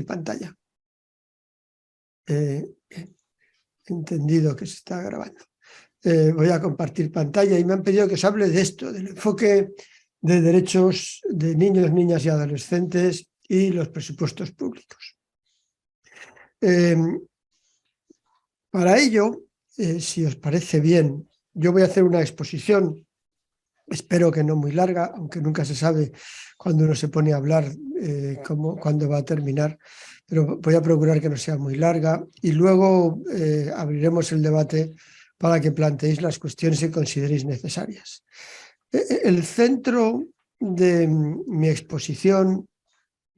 compartir pantalla. He entendido que se está grabando. Voy a compartir pantalla y me han pedido que os hable de esto, del enfoque de derechos de niños, niñas y adolescentes y los presupuestos públicos. Para ello, si os parece bien, yo voy a hacer una exposición, espero que no muy larga, aunque nunca se sabe cuando uno se pone a hablar cuándo va a terminar, pero voy a procurar que no sea muy larga y luego abriremos el debate para que planteéis las cuestiones que consideréis necesarias. El centro de mi exposición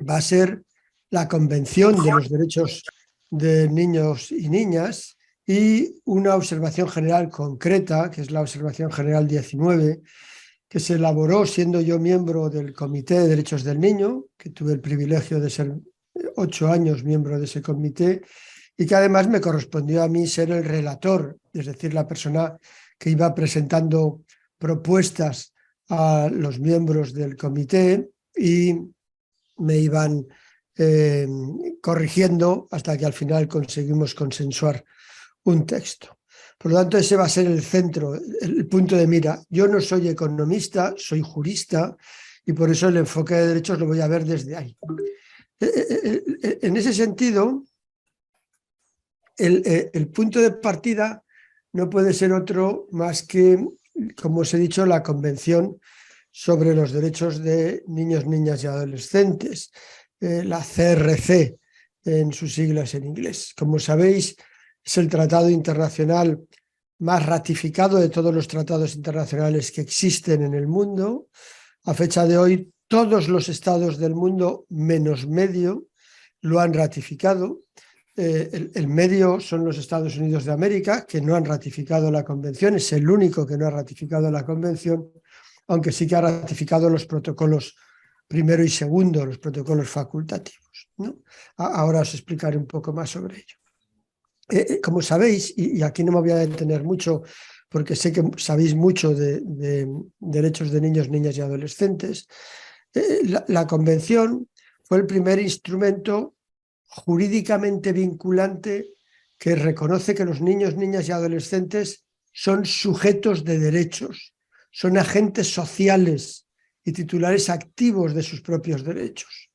va a ser la Convención de los Derechos de Niños y Niñas y una observación general concreta, que es la Observación General 19, que se elaboró siendo yo miembro del Comité de Derechos del Niño, que tuve el privilegio de ser 8 años miembro de ese comité, y que además me correspondió a mí ser el relator, es decir, la persona que iba presentando propuestas a los miembros del comité y me iban corrigiendo hasta que al final conseguimos consensuar un texto. Por lo tanto, ese va a ser el centro, el punto de mira. Yo no soy economista, soy jurista y por eso el enfoque de derechos lo voy a ver desde ahí. En ese sentido, el punto de partida no puede ser otro más que, como os he dicho, la Convención sobre los Derechos de Niños, Niñas y Adolescentes, la CRC en sus siglas en inglés. Como sabéis, es el tratado internacional más ratificado de todos los tratados internacionales que existen en el mundo. A fecha de hoy, todos los estados del mundo, menos medio, lo han ratificado. El medio son los Estados Unidos de América, que no han ratificado la convención, es el único que no ha ratificado la convención, aunque sí que ha ratificado los protocolos primero y segundo, los protocolos facultativos, ¿no? Ahora os explicaré un poco más sobre ello. Como sabéis, y aquí no me voy a detener mucho, porque sé que sabéis mucho de derechos de niños, niñas y adolescentes, la convención fue el primer instrumento jurídicamente vinculante que reconoce que los niños, niñas y adolescentes son sujetos de derechos, son agentes sociales y titulares activos de sus propios derechos.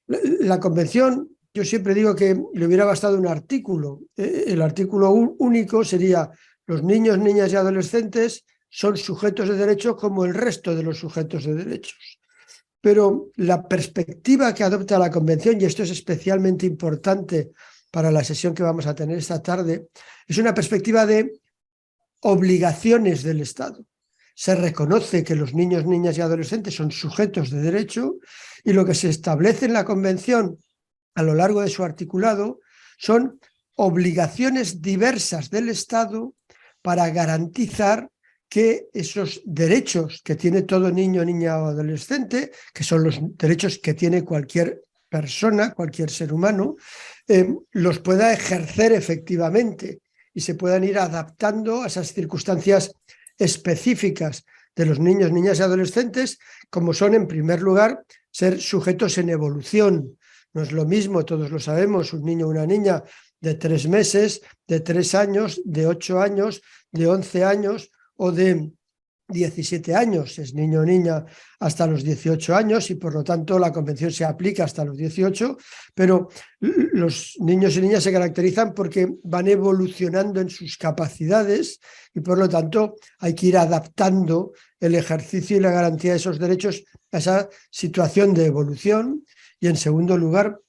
La convención, yo siempre digo que le hubiera bastado un artículo. El artículo único sería: los niños, niñas y adolescentes son sujetos de derecho como el resto de los sujetos de derechos. Pero la perspectiva que adopta la Convención, y esto es especialmente importante para la sesión que vamos a tener esta tarde, es una perspectiva de obligaciones del Estado. Se reconoce que los niños, niñas y adolescentes son sujetos de derecho y lo que se establece en la Convención a lo largo de su articulado son obligaciones diversas del Estado para garantizar que esos derechos que tiene todo niño, niña o adolescente, que son los derechos que tiene cualquier persona, cualquier ser humano, los pueda ejercer efectivamente y se puedan ir adaptando a esas circunstancias específicas de los niños, niñas y adolescentes, como son, en primer lugar, ser sujetos en evolución. No es lo mismo, todos lo sabemos, un niño o una niña de 3 meses, de 3 años, de 8 años, de 11 años o de 17 años. Es niño o niña hasta los 18 años y por lo tanto la convención se aplica hasta los 18, pero los niños y niñas se caracterizan porque van evolucionando en sus capacidades y por lo tanto hay que ir adaptando el ejercicio y la garantía de esos derechos a esa situación de evolución. Y en segundo lugar,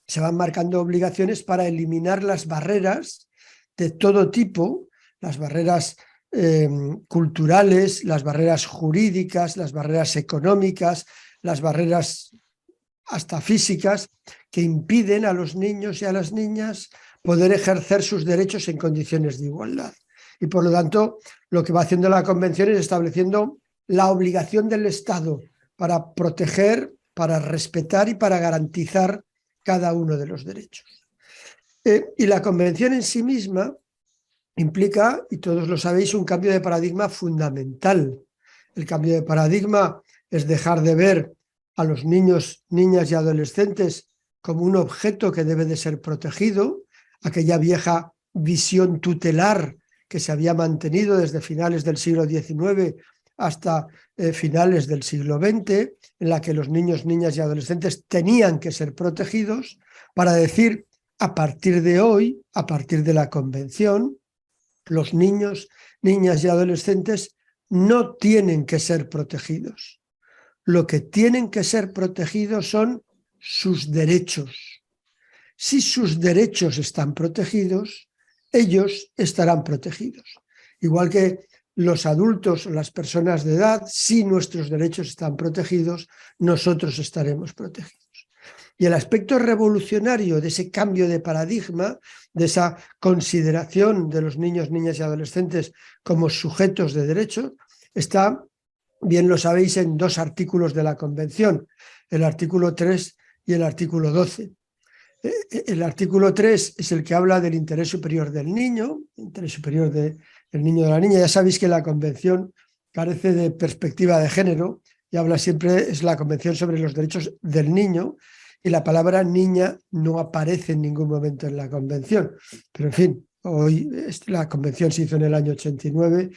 se van marcando obligaciones para eliminar las barreras de todo tipo, las barreras culturales, las barreras jurídicas, las barreras económicas, las barreras hasta físicas, que impiden a los niños y a las niñas poder ejercer sus derechos en condiciones de igualdad. Y por lo tanto, lo que va haciendo la Convención es estableciendo la obligación del Estado para proteger, para respetar y para garantizar cada uno de los derechos. Y la Convención en sí misma implica, y todos lo sabéis, un cambio de paradigma fundamental. El cambio de paradigma es dejar de ver a los niños, niñas y adolescentes como un objeto que debe de ser protegido, aquella vieja visión tutelar que se había mantenido desde finales del siglo XIX hasta finales del siglo XX, en la que los niños, niñas y adolescentes tenían que ser protegidos, para decir, a partir de hoy, a partir de la Convención, los niños, niñas y adolescentes no tienen que ser protegidos. Lo que tienen que ser protegidos son sus derechos. Si sus derechos están protegidos, ellos estarán protegidos. Igual que los adultos o las personas de edad, si nuestros derechos están protegidos, nosotros estaremos protegidos. Y el aspecto revolucionario de ese cambio de paradigma, de esa consideración de los niños, niñas y adolescentes como sujetos de derecho, está, bien lo sabéis, en dos artículos de la Convención, el artículo 3 y el artículo 12. El artículo 3 es el que habla del interés superior del niño, interés superior del niño o de la niña. Ya sabéis que la Convención carece de perspectiva de género y habla siempre, es la Convención sobre los derechos del niño, y la palabra niña no aparece en ningún momento en la Convención. Pero en fin, hoy la Convención se hizo en el año 89,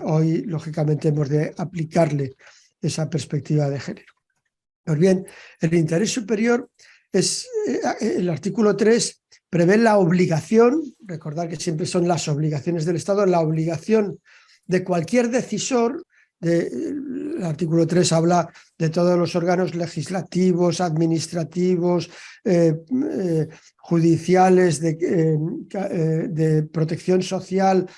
hoy lógicamente hemos de aplicarle esa perspectiva de género. Pues bien, el interés superior es, el artículo 3 prevé la obligación, recordad que siempre son las obligaciones del Estado, la obligación de cualquier decisor. El artículo 3 habla de todos los órganos legislativos, administrativos, judiciales, de protección social,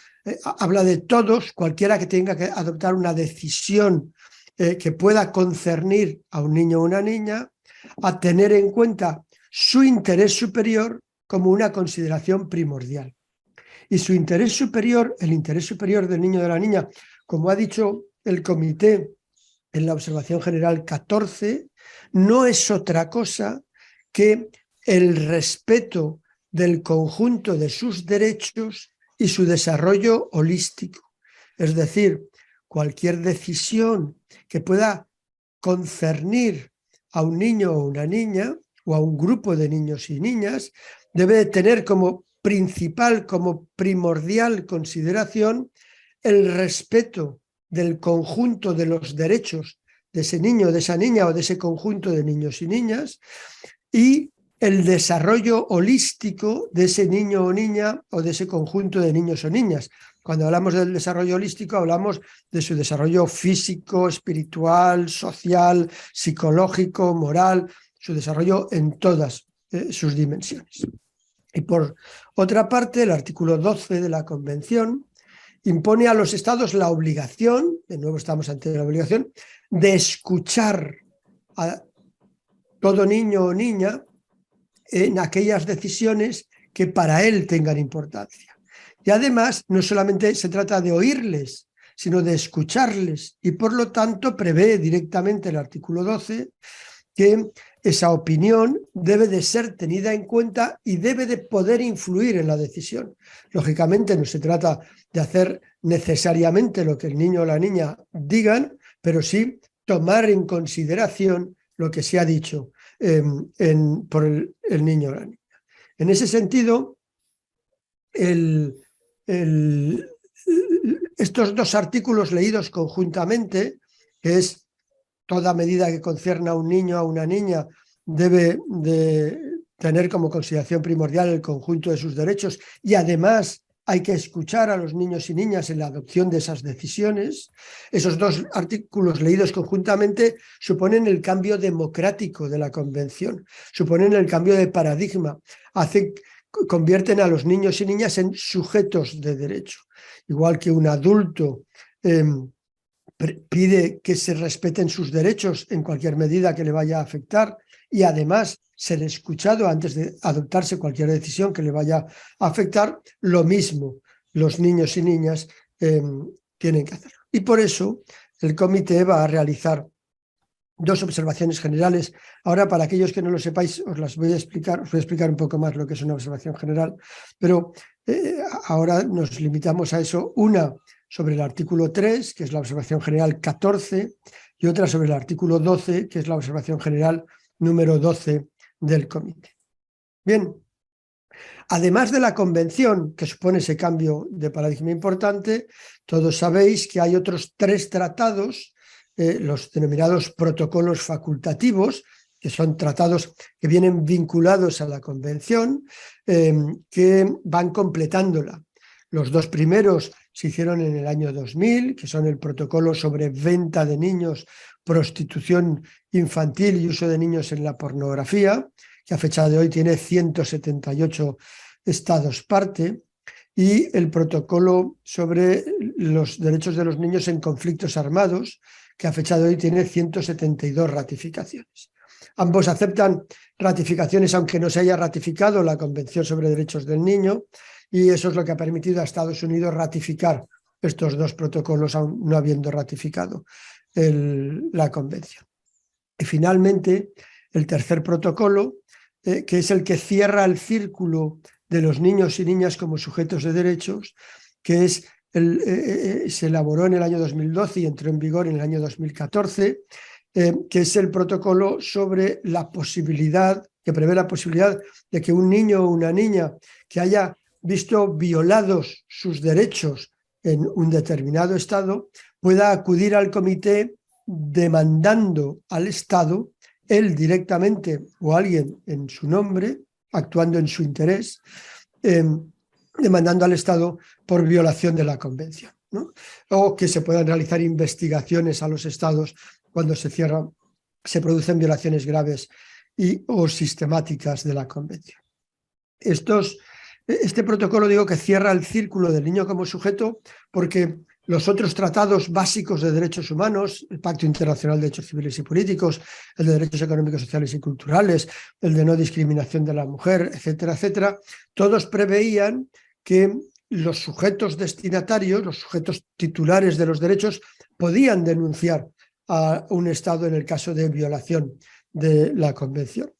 habla de todos, cualquiera que tenga que adoptar una decisión que pueda concernir a un niño o una niña, a tener en cuenta su interés superior como una consideración primordial. Y su interés superior, el interés superior del niño o de la niña, como ha dicho el comité en la observación general 14, no es otra cosa que el respeto del conjunto de sus derechos y su desarrollo holístico. Es decir, cualquier decisión que pueda concernir a un niño o una niña o a un grupo de niños y niñas debe de tener como principal, como primordial consideración el respeto del conjunto de los derechos de ese niño, de esa niña o de ese conjunto de niños y niñas, y el desarrollo holístico de ese niño o niña o de ese conjunto de niños o niñas. Cuando hablamos del desarrollo holístico, hablamos de su desarrollo físico, espiritual, social, psicológico, moral, su desarrollo en todas sus dimensiones. Y por otra parte, el artículo 12 de la Convención impone a los Estados la obligación, de nuevo estamos ante la obligación, de escuchar a todo niño o niña en aquellas decisiones que para él tengan importancia. Y además, no solamente se trata de oírles, sino de escucharles. Y por lo tanto, prevé directamente el artículo 12 que esa opinión debe de ser tenida en cuenta y debe de poder influir en la decisión. Lógicamente, no se trata de hacer necesariamente lo que el niño o la niña digan, pero sí tomar en consideración lo que se ha dicho por el niño o la niña. En ese sentido, estos dos artículos leídos conjuntamente, que es toda medida que concierne a un niño o a una niña debe de tener como consideración primordial el conjunto de sus derechos, y además hay que escuchar a los niños y niñas en la adopción de esas decisiones. Esos dos artículos leídos conjuntamente suponen el cambio democrático de la Convención, suponen el cambio de paradigma, convierten a los niños y niñas en sujetos de derecho. Igual que un adulto pide que se respeten sus derechos en cualquier medida que le vaya a afectar, y además ser escuchado antes de adoptarse cualquier decisión que le vaya a afectar, lo mismo los niños y niñas tienen que hacerlo. Y por eso el comité va a realizar dos observaciones generales. Ahora, para aquellos que no lo sepáis, os voy a explicar un poco más lo que es una observación general, pero ahora nos limitamos a eso. Una sobre el artículo 3, que es la observación general 14, y otra sobre el artículo 12, que es la observación general número 12 del comité. Bien, además de la convención, que supone ese cambio de paradigma importante, todos sabéis que hay otros 3 tratados, los denominados protocolos facultativos, que son tratados que vienen vinculados a la convención, que van completándola. Los 2 primeros se hicieron en el año 2000, que son el protocolo sobre venta de niños, prostitución infantil y uso de niños en la pornografía, que a fecha de hoy tiene 178 estados parte, y el protocolo sobre los derechos de los niños en conflictos armados, que a fecha de hoy tiene 172 ratificaciones. Ambos aceptan ratificaciones aunque no se haya ratificado la Convención sobre Derechos del Niño, y eso es lo que ha permitido a Estados Unidos ratificar estos 2 protocolos, aún no habiendo ratificado la Convención. Y finalmente, el tercer protocolo, que es el que cierra el círculo de los niños y niñas como sujetos de derechos, que es se elaboró en el año 2012 y entró en vigor en el año 2014, que es el protocolo sobre la posibilidad, que prevé la posibilidad de que un niño o una niña que haya visto violados sus derechos en un determinado estado pueda acudir al comité demandando al Estado, él directamente o alguien en su nombre, actuando en su interés, demandando al Estado por violación de la Convención, ¿no? O que se puedan realizar investigaciones a los Estados cuando se producen violaciones graves o sistemáticas de la Convención. Este protocolo, digo, que cierra el círculo del niño como sujeto, porque los otros tratados básicos de derechos humanos, el Pacto Internacional de Derechos Civiles y Políticos, el de Derechos Económicos, Sociales y Culturales, el de no discriminación de la mujer, etcétera, etcétera, todos preveían que los sujetos destinatarios, los sujetos titulares de los derechos, podían denunciar a un Estado en el caso de violación de la Convención.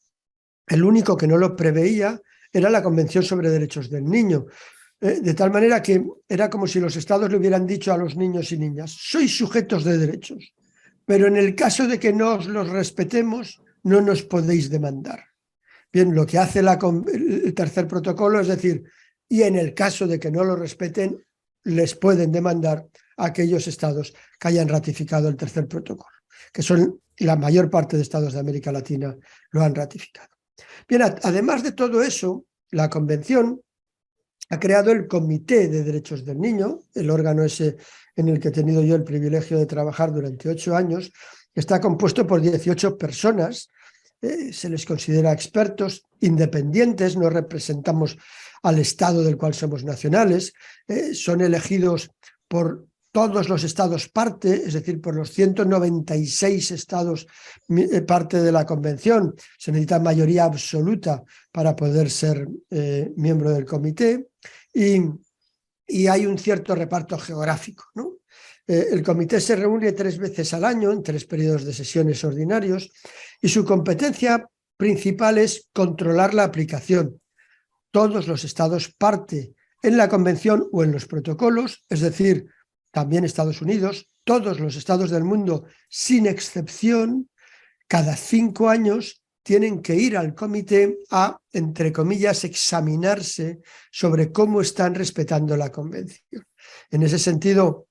El único que no lo preveía era la Convención sobre Derechos del Niño, de tal manera que era como si los Estados le hubieran dicho a los niños y niñas: sois sujetos de derechos, pero en el caso de que no os los respetemos, no nos podéis demandar. Bien, lo que hace el tercer protocolo es decir, y en el caso de que no lo respeten, les pueden demandar a aquellos Estados que hayan ratificado el tercer protocolo, que son la mayor parte de Estados de América Latina lo han ratificado. Bien, además de todo eso, la Convención ha creado el Comité de Derechos del Niño, el órgano ese en el que he tenido yo el privilegio de trabajar durante 8 años, que está compuesto por 18 personas, se les considera expertos, independientes, no representamos al Estado del cual somos nacionales, son elegidos por todos los estados parte, es decir, por los 196 estados parte de la Convención. Se necesita mayoría absoluta para poder ser miembro del comité, y hay un cierto reparto geográfico, ¿no? El comité se reúne 3 veces al año en 3 periodos de sesiones ordinarios, y su competencia principal es controlar la aplicación. Todos los estados parte en la Convención o en los protocolos, es decir, también Estados Unidos, todos los estados del mundo, sin excepción, cada 5 años tienen que ir al comité a, entre comillas, examinarse sobre cómo están respetando la Convención. En ese sentido,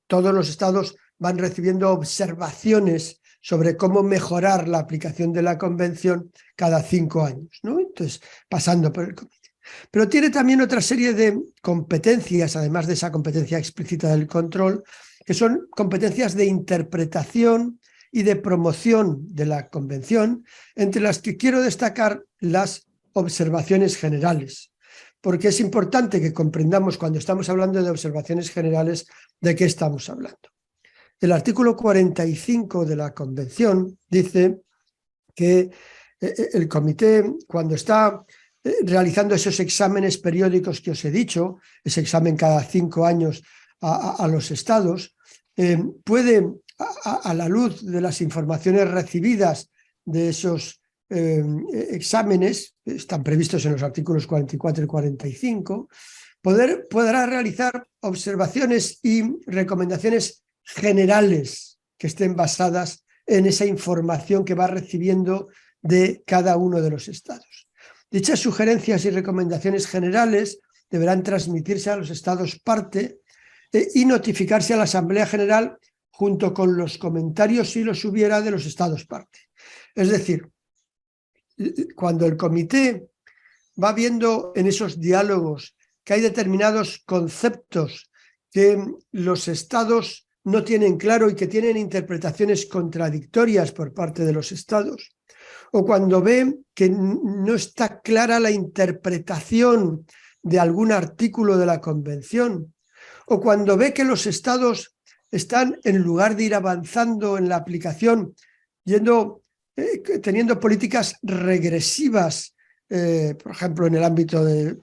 todos los estados van recibiendo observaciones sobre cómo mejorar la aplicación de la Convención cada 5 años, ¿no? Entonces, pasando por el comité. Pero tiene también otra serie de competencias, además de esa competencia explícita del control, que son competencias de interpretación y de promoción de la Convención, entre las que quiero destacar las observaciones generales, porque es importante que comprendamos cuando estamos hablando de observaciones generales de qué estamos hablando. El artículo 45 de la Convención dice que el comité, cuando está realizando esos exámenes periódicos que os he dicho, ese examen cada 5 años a los estados, puede, a la luz de las informaciones recibidas de esos exámenes, están previstos en los artículos 44 y 45, podrá realizar observaciones y recomendaciones generales que estén basadas en esa información que va recibiendo de cada uno de los estados. Dichas sugerencias y recomendaciones generales deberán transmitirse a los estados parte y notificarse a la Asamblea General junto con los comentarios, si los hubiera, de los estados parte. Es decir, cuando el comité va viendo en esos diálogos que hay determinados conceptos que los estados no tienen claro y que tienen interpretaciones contradictorias por parte de los estados, o cuando ve que no está clara la interpretación de algún artículo de la Convención, o cuando ve que los estados están, en lugar de ir avanzando en la aplicación, teniendo políticas regresivas, por ejemplo, en el ámbito de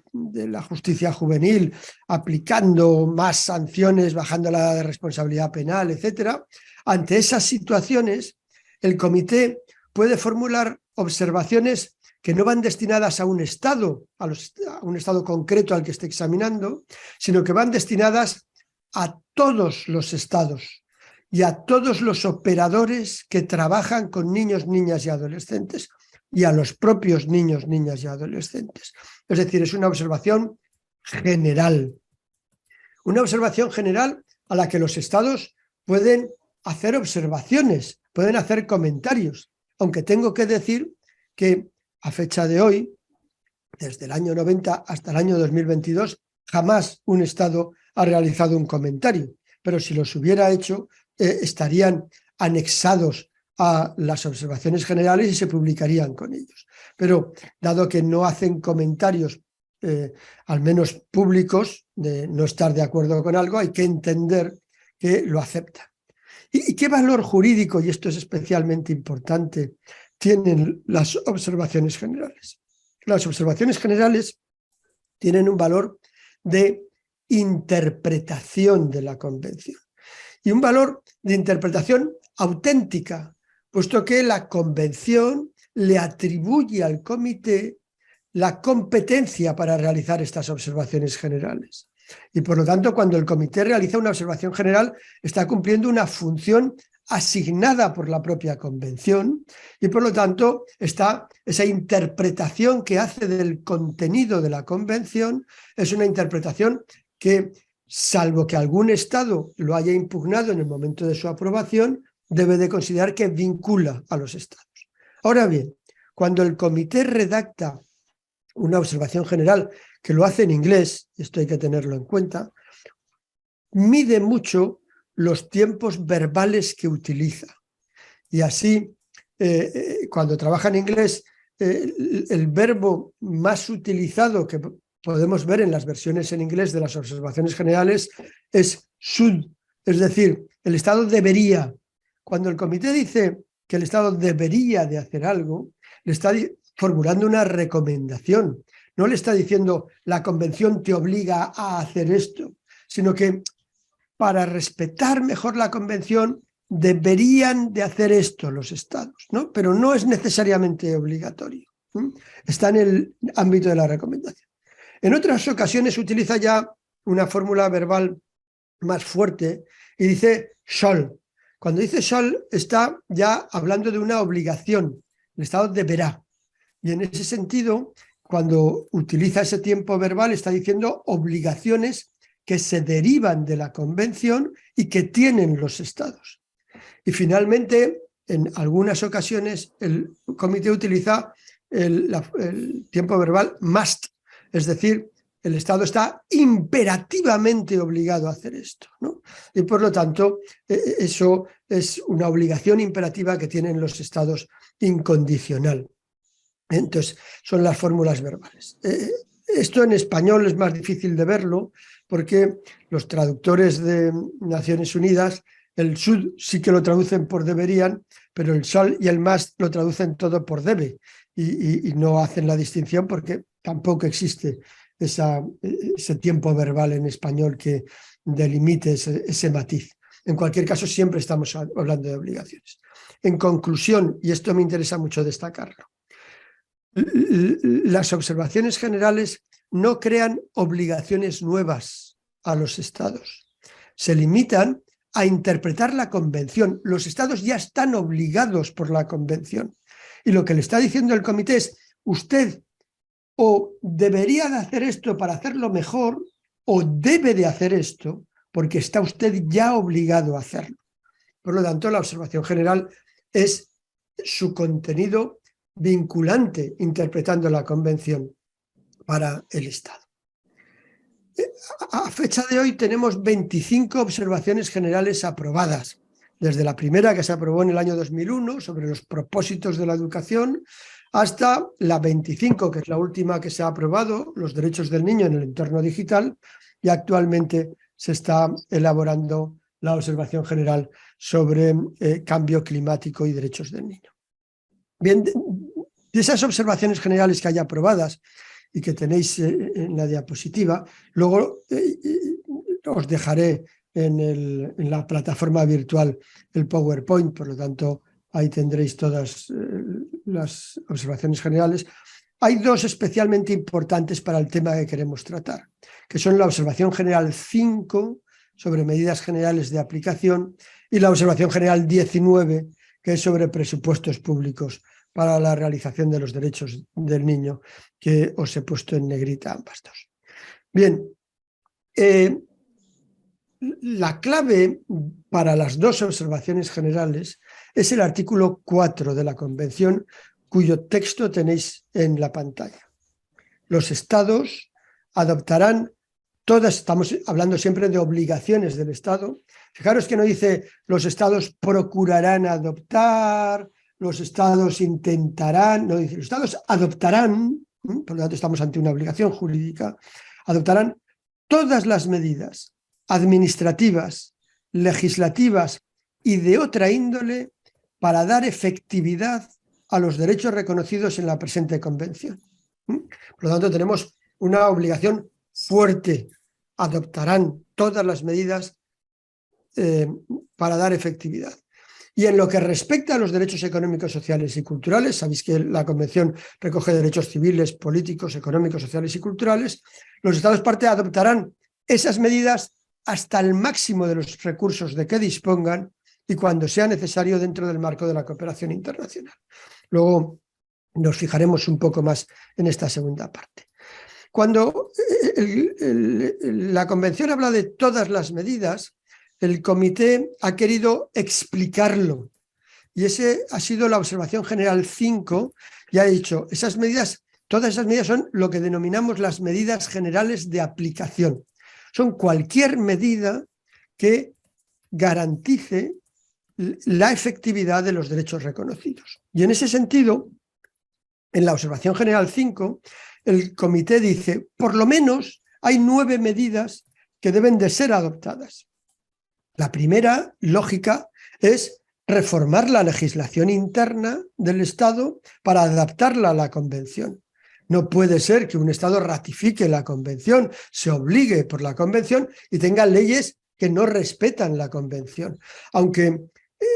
la justicia juvenil, aplicando más sanciones, bajando la edad de responsabilidad penal, etc. Ante esas situaciones, el comité puede formular observaciones que no van destinadas a un estado, a un estado concreto al que esté examinando, sino que van destinadas a todos los estados y a todos los operadores que trabajan con niños, niñas y adolescentes, y a los propios niños, niñas y adolescentes. Es decir, es una observación general. Una observación general a la que los estados pueden hacer observaciones, pueden hacer comentarios, aunque tengo que decir que a fecha de hoy, desde el año 90 hasta el año 2022, jamás un estado ha realizado un comentario, pero si los hubiera hecho, estarían anexados a las observaciones generales y se publicarían con ellos. Pero dado que no hacen comentarios, al menos públicos, de no estar de acuerdo con algo, hay que entender que lo aceptan. ¿Y qué valor jurídico, y esto es especialmente importante, tienen las observaciones generales? Las observaciones generales tienen un valor de interpretación de la Convención y un valor de interpretación auténtica, puesto que la Convención le atribuye al comité la competencia para realizar estas observaciones generales. Y por lo tanto, cuando el comité realiza una observación general, está cumpliendo una función asignada por la propia Convención y por lo tanto está esa interpretación que hace del contenido de la Convención, es una interpretación que, salvo que algún estado lo haya impugnado en el momento de su aprobación, debe de considerar que vincula a los estados. Ahora bien, cuando el comité redacta una observación general, que lo hace en inglés, esto hay que tenerlo en cuenta, mide mucho los tiempos verbales que utiliza. Y así, cuando trabaja en inglés, el verbo más utilizado que podemos ver en las versiones en inglés de las observaciones generales es should, es decir, el Estado debería. Cuando el comité dice que el Estado debería de hacer algo, le está formulando una recomendación. No le está diciendo la Convención te obliga a hacer esto, sino que para respetar mejor la Convención deberían de hacer esto los estados, ¿no? Pero no es necesariamente obligatorio. Está en el ámbito de la recomendación. En otras ocasiones utiliza ya una fórmula verbal más fuerte y dice shall. Cuando dice shall está ya hablando de una obligación. El Estado deberá. Y en ese sentido, cuando utiliza ese tiempo verbal, está diciendo obligaciones que se derivan de la Convención y que tienen los estados. Y finalmente, en algunas ocasiones, el comité utiliza el tiempo verbal must, es decir, el Estado está imperativamente obligado a hacer esto, ¿no? Y por lo tanto, eso es una obligación imperativa que tienen los estados incondicional. Entonces, son las fórmulas verbales. Esto en español es más difícil de verlo porque los traductores de Naciones Unidas, el should sí que lo traducen por deberían, pero el shall y el must lo traducen todo por debe y no hacen la distinción porque tampoco existe ese tiempo verbal en español que delimite ese matiz. En cualquier caso, siempre estamos hablando de obligaciones. En conclusión, y esto me interesa mucho destacarlo, las observaciones generales no crean obligaciones nuevas a los estados. Se limitan a interpretar la Convención. Los estados ya están obligados por la Convención Y lo que le está diciendo el comité es, usted o debería de hacer esto para hacerlo mejor, o debe de hacer esto porque está usted ya obligado a hacerlo. Por lo tanto, la observación general es su contenido vinculante, interpretando la Convención para el Estado. A fecha de hoy tenemos 25 observaciones generales aprobadas, desde la primera que se aprobó en el año 2001 sobre los propósitos de la educación, hasta la 25, que es la última que se ha aprobado, los derechos del niño en el entorno digital, y actualmente se está elaborando la observación general sobre cambio climático y derechos del niño. Bien, de esas observaciones generales que hay aprobadas y que tenéis en la diapositiva, luego os dejaré en la plataforma virtual el PowerPoint, por lo tanto ahí tendréis todas las observaciones generales. Hay dos especialmente importantes para el tema que queremos tratar, que son la observación general 5 sobre medidas generales de aplicación y la observación general 19, que es sobre presupuestos públicos para la realización de los derechos del niño, que os he puesto en negrita ambas dos. Bien, la clave para las dos observaciones generales es el artículo 4 de la Convención, cuyo texto tenéis en la pantalla. Los estados adoptarán todas, estamos hablando siempre de obligaciones del Estado. Fijaros que no dice los estados procurarán adoptar, los estados intentarán, no dice los estados adoptarán, por lo tanto estamos ante una obligación jurídica, adoptarán todas las medidas administrativas, legislativas y de otra índole para dar efectividad a los derechos reconocidos en la presente convención. Por lo tanto, tenemos una obligación fuerte. Adoptarán todas las medidas para dar efectividad. Y en lo que respecta a los derechos económicos, sociales y culturales, sabéis que la Convención recoge derechos civiles, políticos, económicos, sociales y culturales, los Estados parte adoptarán esas medidas hasta el máximo de los recursos de que dispongan y cuando sea necesario dentro del marco de la cooperación internacional. Luego nos fijaremos un poco más en esta segunda parte. Cuando la Convención habla de todas las medidas, el comité ha querido explicarlo y ese ha sido la observación general 5 y ha dicho, esas medidas, todas esas medidas son lo que denominamos las medidas generales de aplicación. Son cualquier medida que garantice la efectividad de los derechos reconocidos. Y en ese sentido, en la observación general 5, el comité dice, por lo menos hay 9 medidas que deben de ser adoptadas. La primera, lógica, es reformar la legislación interna del Estado para adaptarla a la Convención. No puede ser que un Estado ratifique la Convención, se obligue por la Convención y tenga leyes que no respetan la Convención. Aunque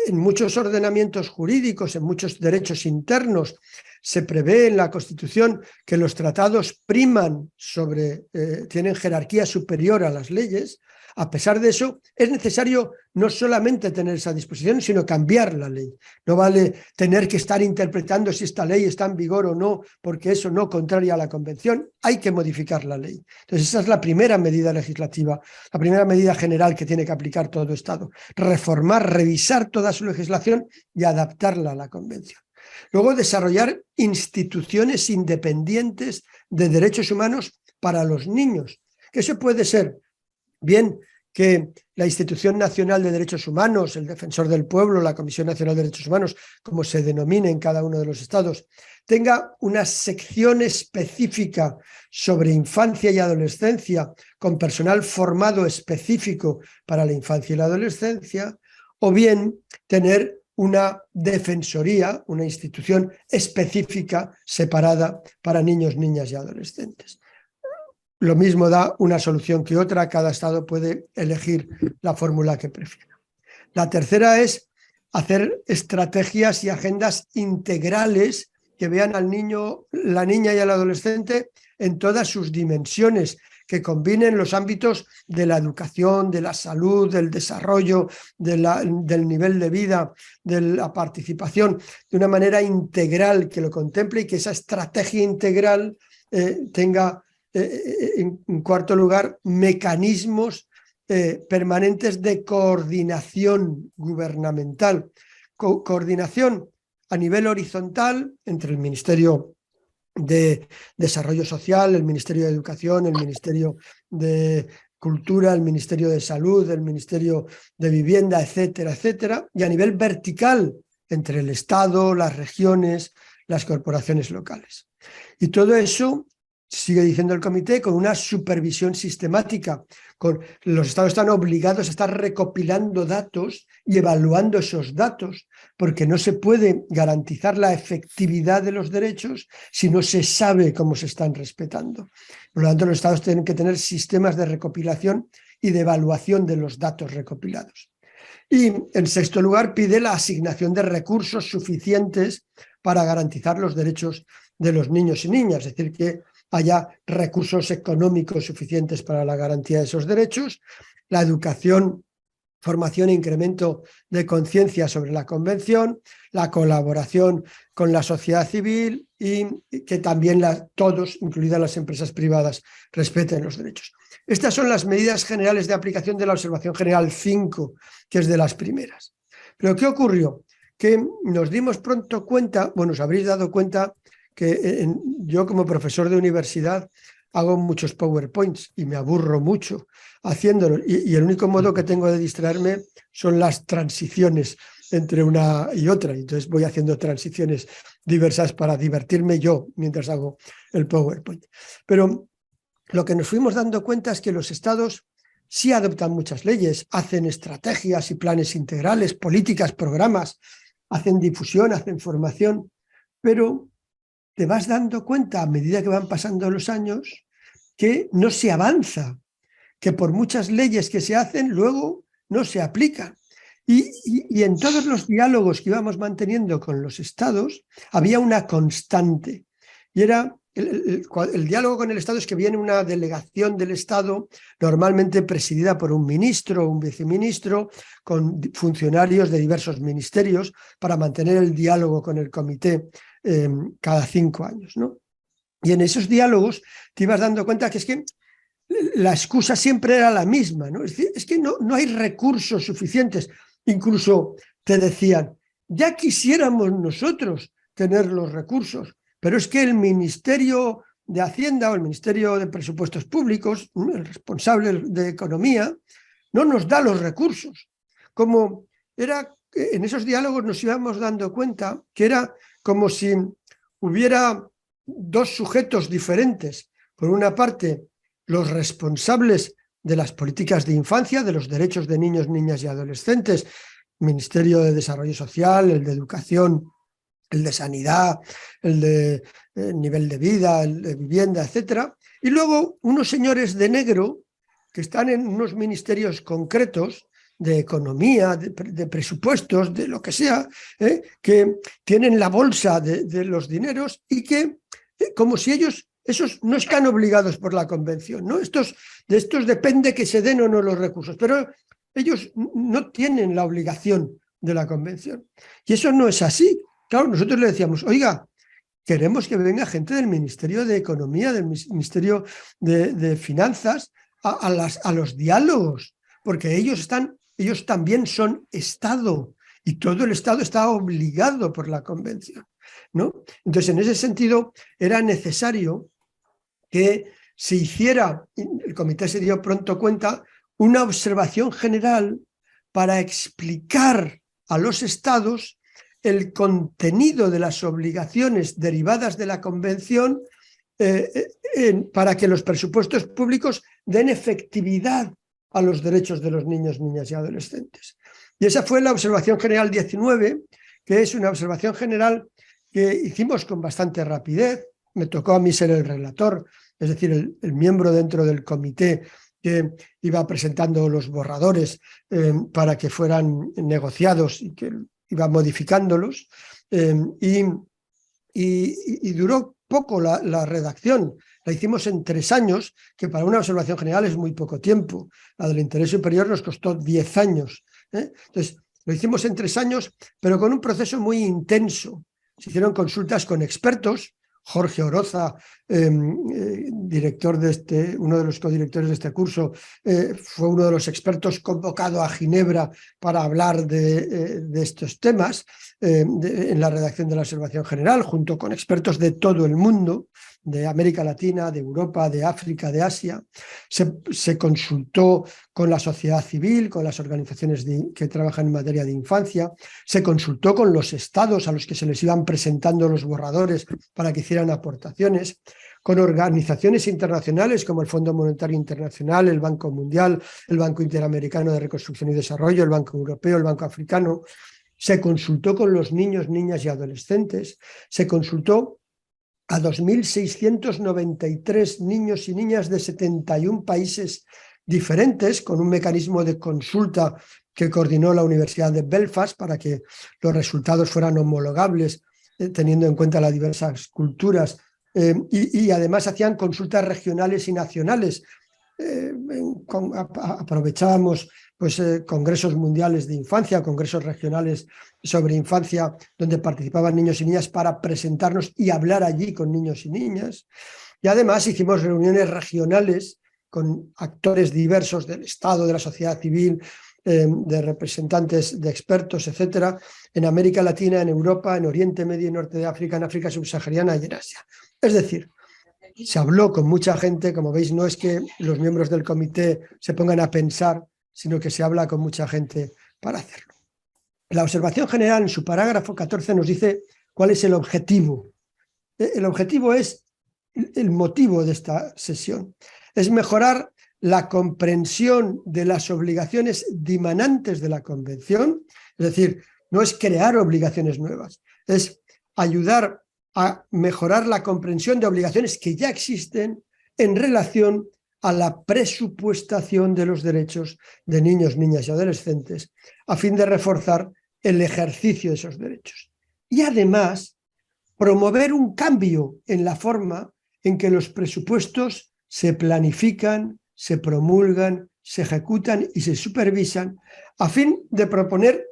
en muchos ordenamientos jurídicos, en muchos derechos internos, se prevé en la Constitución que los tratados priman sobre, tienen jerarquía superior a las leyes. A pesar de eso, es necesario no solamente tener esa disposición, sino cambiar la ley. No vale tener que estar interpretando si esta ley está en vigor o no, porque eso no contraria a la Convención. Hay que modificar la ley. Entonces, esa es la primera medida legislativa, la primera medida general que tiene que aplicar todo Estado. Reformar, revisar toda su legislación y adaptarla a la Convención. Luego, desarrollar instituciones independientes de derechos humanos para los niños, que eso puede ser bien que la Institución Nacional de Derechos Humanos, el Defensor del Pueblo, la Comisión Nacional de Derechos Humanos, como se denomine en cada uno de los estados, tenga una sección específica sobre infancia y adolescencia con personal formado específico para la infancia y la adolescencia, o bien tener una defensoría, una institución específica separada para niños, niñas y adolescentes. Lo mismo da una solución que otra, cada estado puede elegir la fórmula que prefiera. La tercera es hacer estrategias y agendas integrales que vean al niño, la niña y al adolescente en todas sus dimensiones, que combinen los ámbitos de la educación, de la salud, del desarrollo, del nivel de vida, de la participación, de una manera integral, que lo contemple y que esa estrategia integral tenga, en cuarto lugar, mecanismos permanentes de coordinación gubernamental. Coordinación a nivel horizontal entre el Ministerio de Desarrollo Social, el Ministerio de Educación, el Ministerio de Cultura, el Ministerio de Salud, el Ministerio de Vivienda, etcétera, etcétera, y a nivel vertical entre el Estado, las regiones, las corporaciones locales. Y todo eso, sigue diciendo el comité, con una supervisión sistemática. Los estados están obligados a estar recopilando datos y evaluando esos datos, porque no se puede garantizar la efectividad de los derechos si no se sabe cómo se están respetando. Por lo tanto, los estados tienen que tener sistemas de recopilación y de evaluación de los datos recopilados. Y, en sexto lugar, pide la asignación de recursos suficientes para garantizar los derechos de los niños y niñas, es decir, que haya recursos económicos suficientes para la garantía de esos derechos, la educación, formación e incremento de conciencia sobre la Convención, la colaboración con la sociedad civil y que también todos, incluidas las empresas privadas, respeten los derechos. Estas son las medidas generales de aplicación de la Observación General 5, que es de las primeras. Pero ¿qué ocurrió? Que nos dimos pronto cuenta, bueno, os habréis dado cuenta que yo como profesor de universidad hago muchos PowerPoints y me aburro mucho haciéndolo. Y el único modo que tengo de distraerme son las transiciones entre una y otra. Entonces voy haciendo transiciones diversas para divertirme yo mientras hago el PowerPoint. Pero lo que nos fuimos dando cuenta es que los estados sí adoptan muchas leyes, hacen estrategias y planes integrales, políticas, programas, hacen difusión, hacen formación, pero te vas dando cuenta a medida que van pasando los años que no se avanza, que por muchas leyes que se hacen luego no se aplican. Y en todos los diálogos que íbamos manteniendo con los estados había una constante, y era el diálogo con el Estado es que viene una delegación del Estado, normalmente presidida por un ministro o un viceministro, con funcionarios de diversos ministerios, para mantener el diálogo con el comité cada 5 años, ¿no? Y en esos diálogos te ibas dando cuenta que es que la excusa siempre era la misma, ¿no? Es decir, es que no hay recursos suficientes. Incluso te decían, ya quisiéramos nosotros tener los recursos, pero es que el Ministerio de Hacienda o el Ministerio de Presupuestos Públicos, el responsable de Economía, no nos da los recursos. Como era, en esos diálogos nos íbamos dando cuenta que era como si hubiera dos sujetos diferentes. Por una parte, los responsables de las políticas de infancia, de los derechos de niños, niñas y adolescentes, Ministerio de Desarrollo Social, el de Educación, el de Sanidad, el de nivel de vida, el de vivienda, etcétera. Y luego unos señores de negro que están en unos ministerios concretos de economía, de presupuestos, de lo que sea, que tienen la bolsa de los dineros y que, como si esos no están obligados por la Convención, ¿no? De estos depende que se den o no los recursos, pero ellos no tienen la obligación de la Convención. Y eso no es así. Claro, nosotros le decíamos, oiga, queremos que venga gente del Ministerio de Economía, del Ministerio de Finanzas, a los diálogos, porque ellos también son Estado y todo el Estado está obligado por la Convención, ¿no? Entonces, en ese sentido, era necesario que se hiciera, el comité se dio pronto cuenta, una observación general para explicar a los estados el contenido de las obligaciones derivadas de la Convención para que los presupuestos públicos den efectividad a los derechos de los niños, niñas y adolescentes. Y esa fue la observación general 19, que es una observación general que hicimos con bastante rapidez. Me tocó a mí ser el relator, es decir, el miembro dentro del comité que iba presentando los borradores para que fueran negociados y que iba modificándolos. Y duró poco la redacción. La hicimos en 3 años, que para una observación general es muy poco tiempo. La del interés superior nos costó 10 años. Entonces, lo hicimos en 3 años, pero con un proceso muy intenso. Se hicieron consultas con expertos. Jorge Oroza, director de uno de los codirectores de este curso, fue uno de los expertos convocado a Ginebra para hablar de estos temas en la redacción de la observación general, junto con expertos de todo el mundo, de América Latina, de Europa, de África, de Asia. Se consultó con la sociedad civil, con las organizaciones que trabajan en materia de infancia, se consultó con los estados a los que se les iban presentando los borradores para que hicieran aportaciones, con organizaciones internacionales como el Fondo Monetario Internacional, el Banco Mundial, el Banco Interamericano de Reconstrucción y Desarrollo, el Banco Europeo, el Banco Africano. Se consultó con los niños, niñas y adolescentes, se consultó a 2.693 niños y niñas de 71 países diferentes, con un mecanismo de consulta que coordinó la Universidad de Belfast para que los resultados fueran homologables, teniendo en cuenta las diversas culturas, y además hacían consultas regionales y nacionales. Aprovechábamos congresos mundiales de infancia, congresos regionales sobre infancia, donde participaban niños y niñas para presentarnos y hablar allí con niños y niñas. Y además hicimos reuniones regionales con actores diversos del Estado, de la sociedad civil, de representantes, de expertos, etcétera, en América Latina, en Europa, en Oriente Medio y Norte de África, en África subsahariana y en Asia. Es decir, se habló con mucha gente. Como veis, no es que los miembros del comité se pongan a pensar, sino que se habla con mucha gente para hacerlo. La observación general, en su parágrafo 14, nos dice cuál es el objetivo. El objetivo es el motivo de esta sesión. Es mejorar la comprensión de las obligaciones dimanantes de la Convención, es decir, no es crear obligaciones nuevas, es ayudar a mejorar la comprensión de obligaciones que ya existen en relación a la presupuestación de los derechos de niños, niñas y adolescentes, a fin de reforzar el ejercicio de esos derechos. Y además, promover un cambio en la forma en que los presupuestos se planifican, se promulgan, se ejecutan y se supervisan, a fin de promover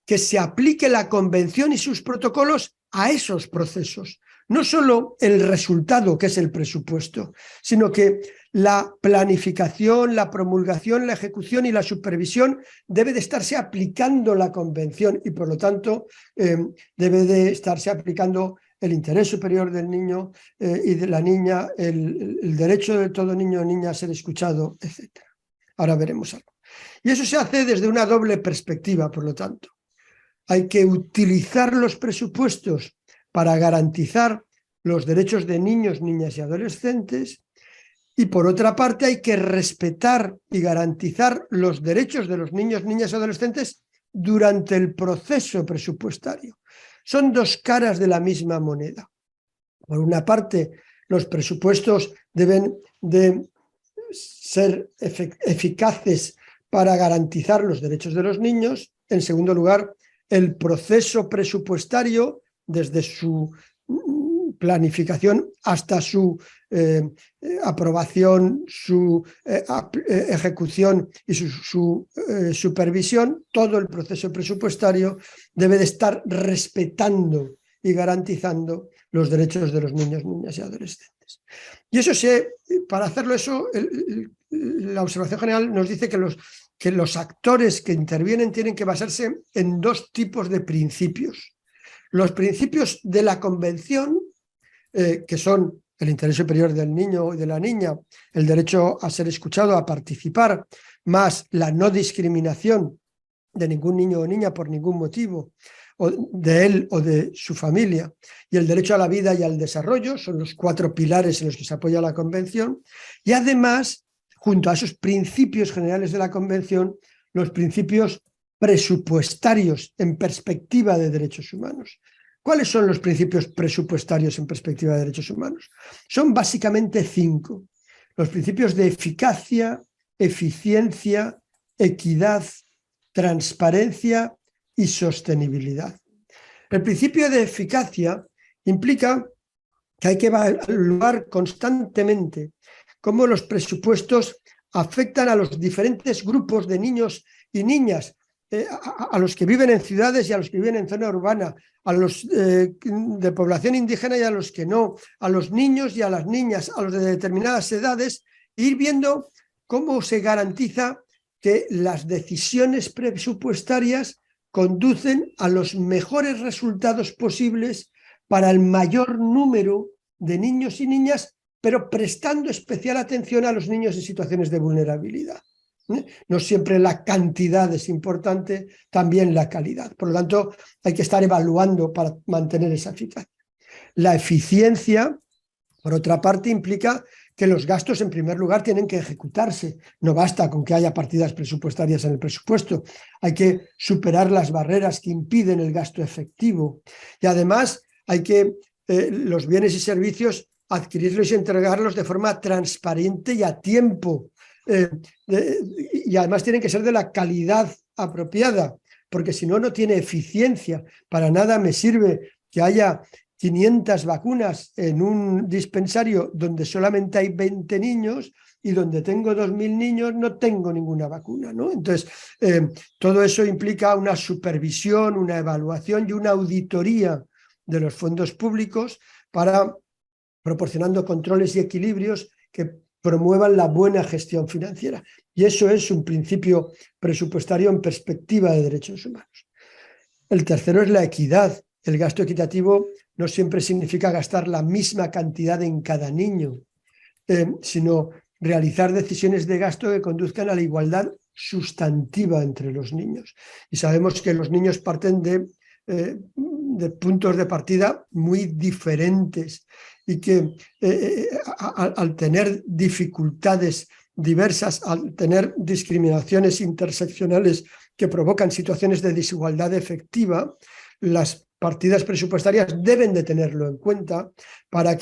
que se aplique la Convención y sus protocolos a esos procesos. No solo el resultado, que es el presupuesto, sino que la planificación, la promulgación, la ejecución y la supervisión debe de estarse aplicando la Convención y, por lo tanto, debe de estarse aplicando el interés superior del niño y de la niña, el derecho de todo niño o niña a ser escuchado, etc. Ahora veremos algo. Y eso se hace desde una doble perspectiva, por lo tanto. Hay que utilizar los presupuestos para garantizar los derechos de niños, niñas y adolescentes, y por otra parte hay que respetar y garantizar los derechos de los niños, niñas y adolescentes durante el proceso presupuestario. Son dos caras de la misma moneda. Por una parte, los presupuestos deben de ser eficaces para garantizar los derechos de los niños. En segundo lugar, el proceso presupuestario, desde su planificación hasta su aprobación, su ejecución y su supervisión, todo el proceso presupuestario debe de estar respetando y garantizando los derechos de los niños, niñas y adolescentes. Y eso para hacerlo eso, la observación general nos dice que los actores que intervienen tienen que basarse en dos tipos de principios. Los principios de la Convención, que son el interés superior del niño y de la niña, el derecho a ser escuchado, a participar, más la no discriminación de ningún niño o niña por ningún motivo, o de él o de su familia, y el derecho a la vida y al desarrollo, son los 4 pilares en los que se apoya la Convención, y además, junto a esos principios generales de la Convención, los principios presupuestarios en perspectiva de derechos humanos. ¿Cuáles son los principios presupuestarios en perspectiva de derechos humanos? Son básicamente 5. Los principios de eficacia, eficiencia, equidad, transparencia y sostenibilidad. El principio de eficacia implica que hay que evaluar constantemente cómo los presupuestos afectan a los diferentes grupos de niños y niñas, a los que viven en ciudades y a los que viven en zona urbana, a los de población indígena y a los que no, a los niños y a las niñas, a los de determinadas edades, e ir viendo cómo se garantiza que las decisiones presupuestarias conducen a los mejores resultados posibles para el mayor número de niños y niñas, pero prestando especial atención a los niños en situaciones de vulnerabilidad. No siempre la cantidad es importante, también la calidad. Por lo tanto, hay que estar evaluando para mantener esa eficacia. La eficiencia, por otra parte, implica que los gastos, en primer lugar, tienen que ejecutarse. No basta con que haya partidas presupuestarias en el presupuesto. Hay que superar las barreras que impiden el gasto efectivo. Y además, hay que los bienes y servicios adquirirlos y entregarlos de forma transparente y a tiempo. Y además tienen que ser de la calidad apropiada, porque si no, no tiene eficiencia. Para nada me sirve que haya 500 vacunas en un dispensario donde solamente hay 20 niños y donde tengo 2.000 niños no tengo ninguna vacuna, ¿no? Entonces, todo eso implica una supervisión, una evaluación y una auditoría de los fondos públicos para proporcionando controles y equilibrios que promuevan la buena gestión financiera. Y eso es un principio presupuestario en perspectiva de derechos humanos. El tercero es la equidad. El gasto equitativo no siempre significa gastar la misma cantidad en cada niño, sino realizar decisiones de gasto que conduzcan a la igualdad sustantiva entre los niños. Y sabemos que los niños parten de puntos de partida muy diferentes y que al tener dificultades diversas, al tener discriminaciones interseccionales que provocan situaciones de desigualdad efectiva, las partidas presupuestarias deben de tenerlo en cuenta para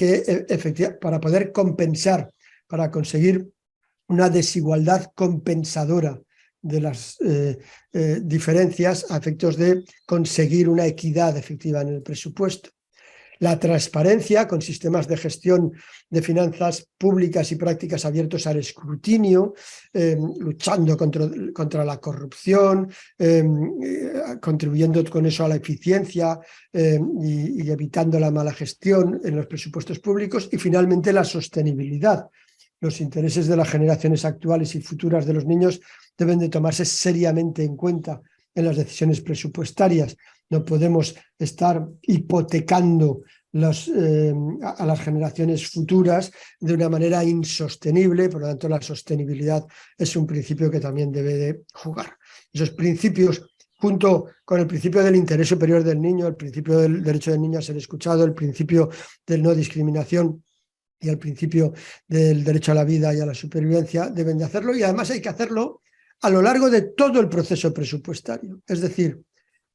poder compensar, para conseguir una desigualdad compensadora de las diferencias a efectos de conseguir una equidad efectiva en el presupuesto. La transparencia, con sistemas de gestión de finanzas públicas y prácticas abiertos al escrutinio, luchando contra la corrupción, contribuyendo con eso a la eficiencia y evitando la mala gestión en los presupuestos públicos. Y finalmente la sostenibilidad. Los intereses de las generaciones actuales y futuras de los niños deben de tomarse seriamente en cuenta en las decisiones presupuestarias. No podemos estar hipotecando a las generaciones futuras de una manera insostenible. Por lo tanto, la sostenibilidad es un principio que también debe de jugar. Esos principios, junto con el principio del interés superior del niño, el principio del derecho del niño a ser escuchado, el principio de no discriminación y el principio del derecho a la vida y a la supervivencia, deben de hacerlo, y además hay que hacerlo a lo largo de todo el proceso presupuestario. Es decir,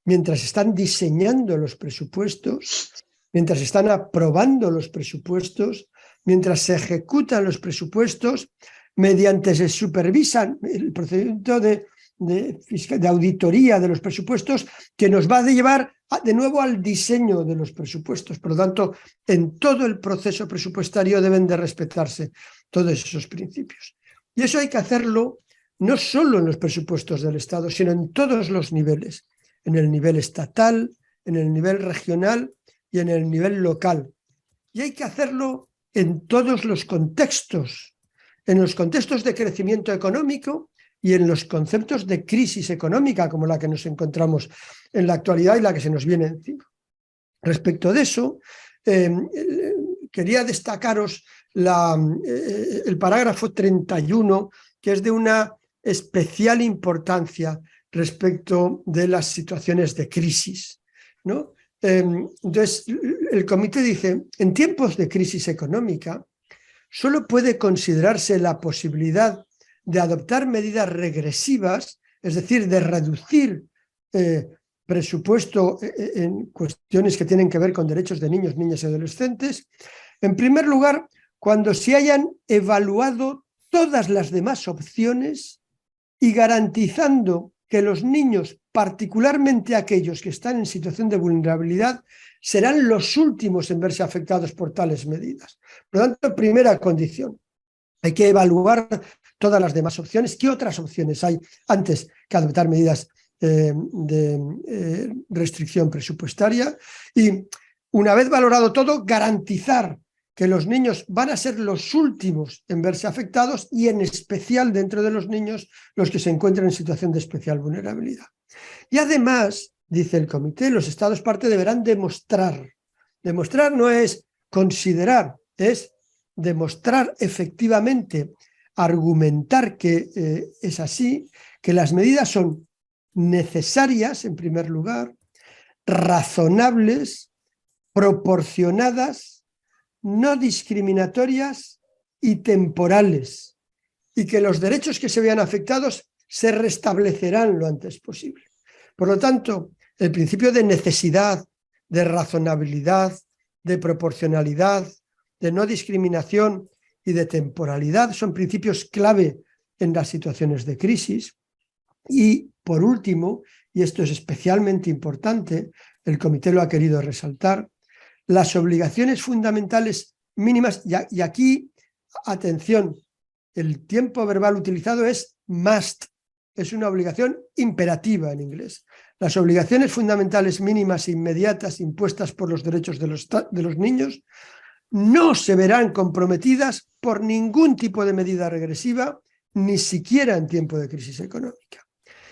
mientras están diseñando los presupuestos, mientras están aprobando los presupuestos, mientras se ejecutan los presupuestos, mediante se supervisan el procedimiento de auditoría de los presupuestos, que nos va a llevar de nuevo al diseño de los presupuestos. Por lo tanto, en todo el proceso presupuestario deben de respetarse todos esos principios. Y eso hay que hacerlo no solo en los presupuestos del Estado, sino en todos los niveles, en el nivel estatal, en el nivel regional y en el nivel local. Y hay que hacerlo en todos los contextos, en los contextos de crecimiento económico y en los conceptos de crisis económica, como la que nos encontramos en la actualidad y la que se nos viene encima. Respecto de eso, quería destacaros el parágrafo 31, que es de una especial importancia respecto de las situaciones de crisis, ¿no? Entonces, el comité dice, en tiempos de crisis económica, solo puede considerarse la posibilidad de adoptar medidas regresivas, es decir, de reducir presupuesto en cuestiones que tienen que ver con derechos de niños, niñas y adolescentes, en primer lugar, cuando se hayan evaluado todas las demás opciones y garantizando que los niños particularmente aquellos que están en situación de vulnerabilidad, serán los últimos en verse afectados por tales medidas. Por lo tanto, primera condición, hay que evaluar todas las demás opciones. ¿Qué otras opciones hay antes que adoptar medidas de restricción presupuestaria? Y una vez valorado todo, garantizar que los niños van a ser los últimos en verse afectados y en especial dentro de los niños los que se encuentran en situación de especial vulnerabilidad. Y además, dice el comité, los estados parte deberán demostrar. Demostrar no es considerar, es demostrar efectivamente, argumentar que es así, que las medidas son necesarias, en primer lugar, razonables, proporcionadas, no discriminatorias y temporales, y que los derechos que se vean afectados se restablecerán lo antes posible. Por lo tanto, el principio de necesidad, de razonabilidad, de proporcionalidad, de no discriminación y de temporalidad son principios clave en las situaciones de crisis. Y, por último, y esto es especialmente importante, el comité lo ha querido resaltar, las obligaciones fundamentales mínimas, y aquí, atención, el tiempo verbal utilizado es must, es una obligación imperativa en inglés. Las obligaciones fundamentales mínimas e inmediatas impuestas por los derechos de los niños no se verán comprometidas por ningún tipo de medida regresiva, ni siquiera en tiempo de crisis económica.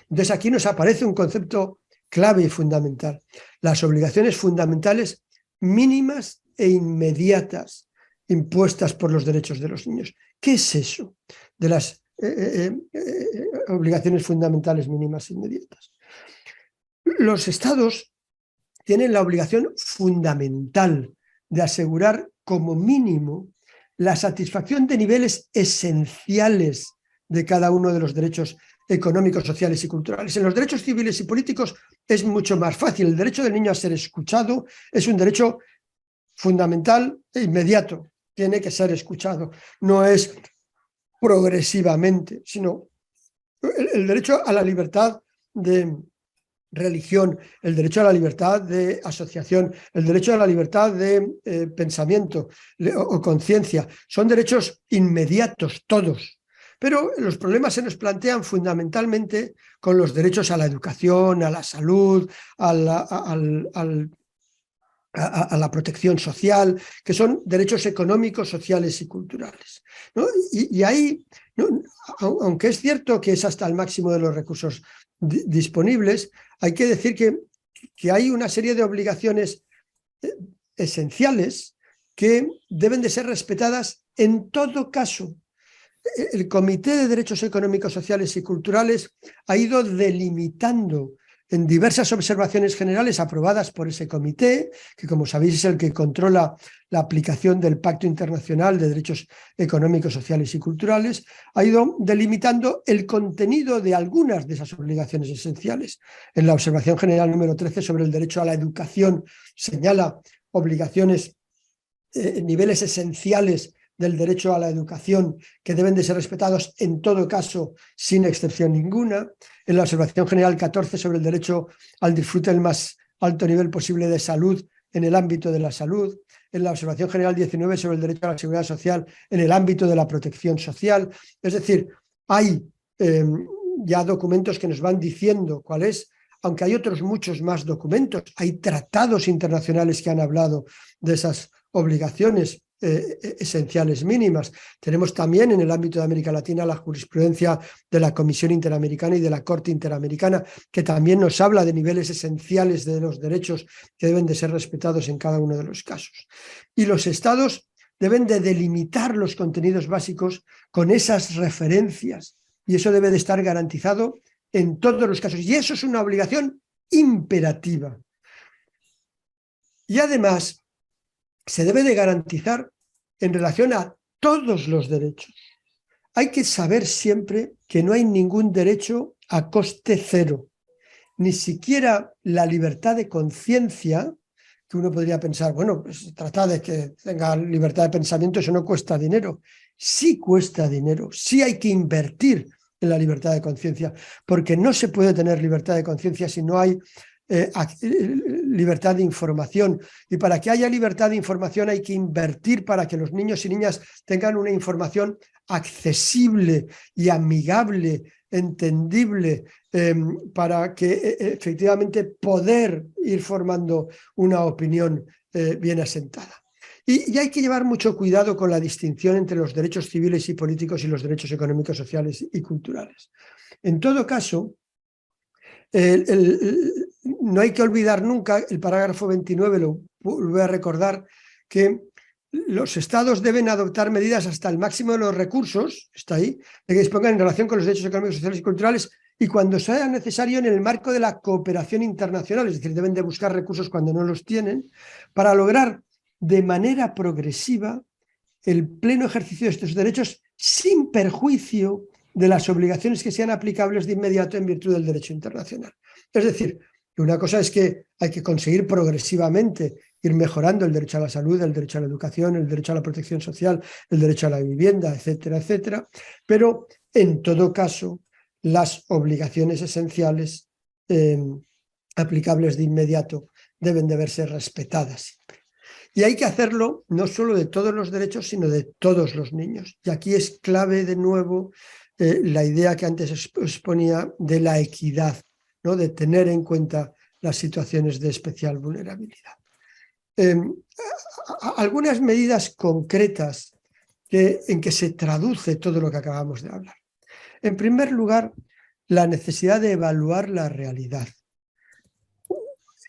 Entonces aquí nos aparece un concepto clave y fundamental. Las obligaciones fundamentales mínimas e inmediatas impuestas por los derechos de los niños. ¿Qué es eso de las obligaciones fundamentales mínimas e inmediatas? Los estados tienen la obligación fundamental de asegurar como mínimo la satisfacción de niveles esenciales de cada uno de los derechos económicos, sociales y culturales. En los derechos civiles y políticos es mucho más fácil. El derecho del niño a ser escuchado es un derecho fundamental e inmediato. Tiene que ser escuchado. No es progresivamente, sino el derecho a la libertad de religión, el derecho a la libertad de asociación, el derecho a la libertad de pensamiento o conciencia. Son derechos inmediatos, todos. Pero los problemas se nos plantean fundamentalmente con los derechos a la educación, a la salud, a la protección social, que son derechos económicos, sociales y culturales, ¿no? Y ahí, ¿no?, aunque es cierto que es hasta el máximo de los recursos disponibles, hay que decir que hay una serie de obligaciones esenciales que deben de ser respetadas en todo caso. El Comité de Derechos Económicos, Sociales y Culturales ha ido delimitando en diversas observaciones generales aprobadas por ese comité, que como sabéis es el que controla la aplicación del Pacto Internacional de Derechos Económicos, Sociales y Culturales, ha ido delimitando el contenido de algunas de esas obligaciones esenciales. En la observación general número 13 sobre el derecho a la educación señala obligaciones, niveles esenciales del derecho a la educación que deben de ser respetados en todo caso sin excepción ninguna. En la observación general 14 sobre el derecho al disfrute del más alto nivel posible de salud en el ámbito de la salud. En la observación general 19 sobre el derecho a la seguridad social en el ámbito de la protección social. Es decir, hay ya documentos que nos van diciendo cuál es, aunque hay otros muchos más documentos, hay tratados internacionales que han hablado de esas obligaciones esenciales mínimas. Tenemos también en el ámbito de América Latina la jurisprudencia de la Comisión Interamericana y de la Corte Interamericana, que también nos habla de niveles esenciales de los derechos que deben de ser respetados en cada uno de los casos. Y los estados deben de delimitar los contenidos básicos con esas referencias, y eso debe de estar garantizado en todos los casos. Y eso es una obligación imperativa. Y además se debe de garantizar en relación a todos los derechos. Hay que saber siempre que no hay ningún derecho a coste cero, ni siquiera la libertad de conciencia, que uno podría pensar, bueno, pues se trata de que tenga libertad de pensamiento, eso no cuesta dinero. Sí cuesta dinero, sí hay que invertir en la libertad de conciencia, porque no se puede tener libertad de conciencia si no hay libertad de información. Y para que haya libertad de información hay que invertir para que los niños y niñas tengan una información accesible y amigable, entendible, para que efectivamente poder ir formando una opinión bien asentada. Y hay que llevar mucho cuidado con la distinción entre los derechos civiles y políticos y los derechos económicos, sociales y culturales. En todo caso, no hay que olvidar nunca, el parágrafo 29 lo voy a recordar, que los estados deben adoptar medidas hasta el máximo de los recursos, está ahí, de que dispongan en relación con los derechos económicos, sociales y culturales, y cuando sea necesario en el marco de la cooperación internacional, es decir, deben de buscar recursos cuando no los tienen, para lograr de manera progresiva el pleno ejercicio de estos derechos sin perjuicio de las obligaciones que sean aplicables de inmediato en virtud del derecho internacional. Es decir, una cosa es que hay que conseguir progresivamente ir mejorando el derecho a la salud, el derecho a la educación, el derecho a la protección social, el derecho a la vivienda, etcétera, etcétera, pero en todo caso las obligaciones esenciales aplicables de inmediato deben de verse respetadas siempre. Y hay que hacerlo no solo de todos los derechos, sino de todos los niños. Y aquí es clave de nuevo la idea que antes exponía de la equidad, ¿no? De tener en cuenta las situaciones de especial vulnerabilidad. Algunas medidas concretas en que se traduce todo lo que acabamos de hablar. En primer lugar, la necesidad de evaluar la realidad.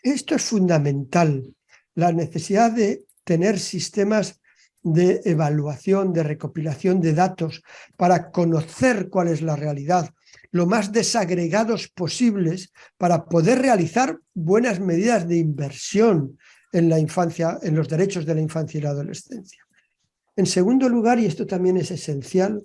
Esto es fundamental. La necesidad de tener sistemas de evaluación, de recopilación de datos para conocer cuál es la realidad, lo más desagregados posibles para poder realizar buenas medidas de inversión en la infancia, en los derechos de la infancia y la adolescencia. En segundo lugar, y esto también es esencial,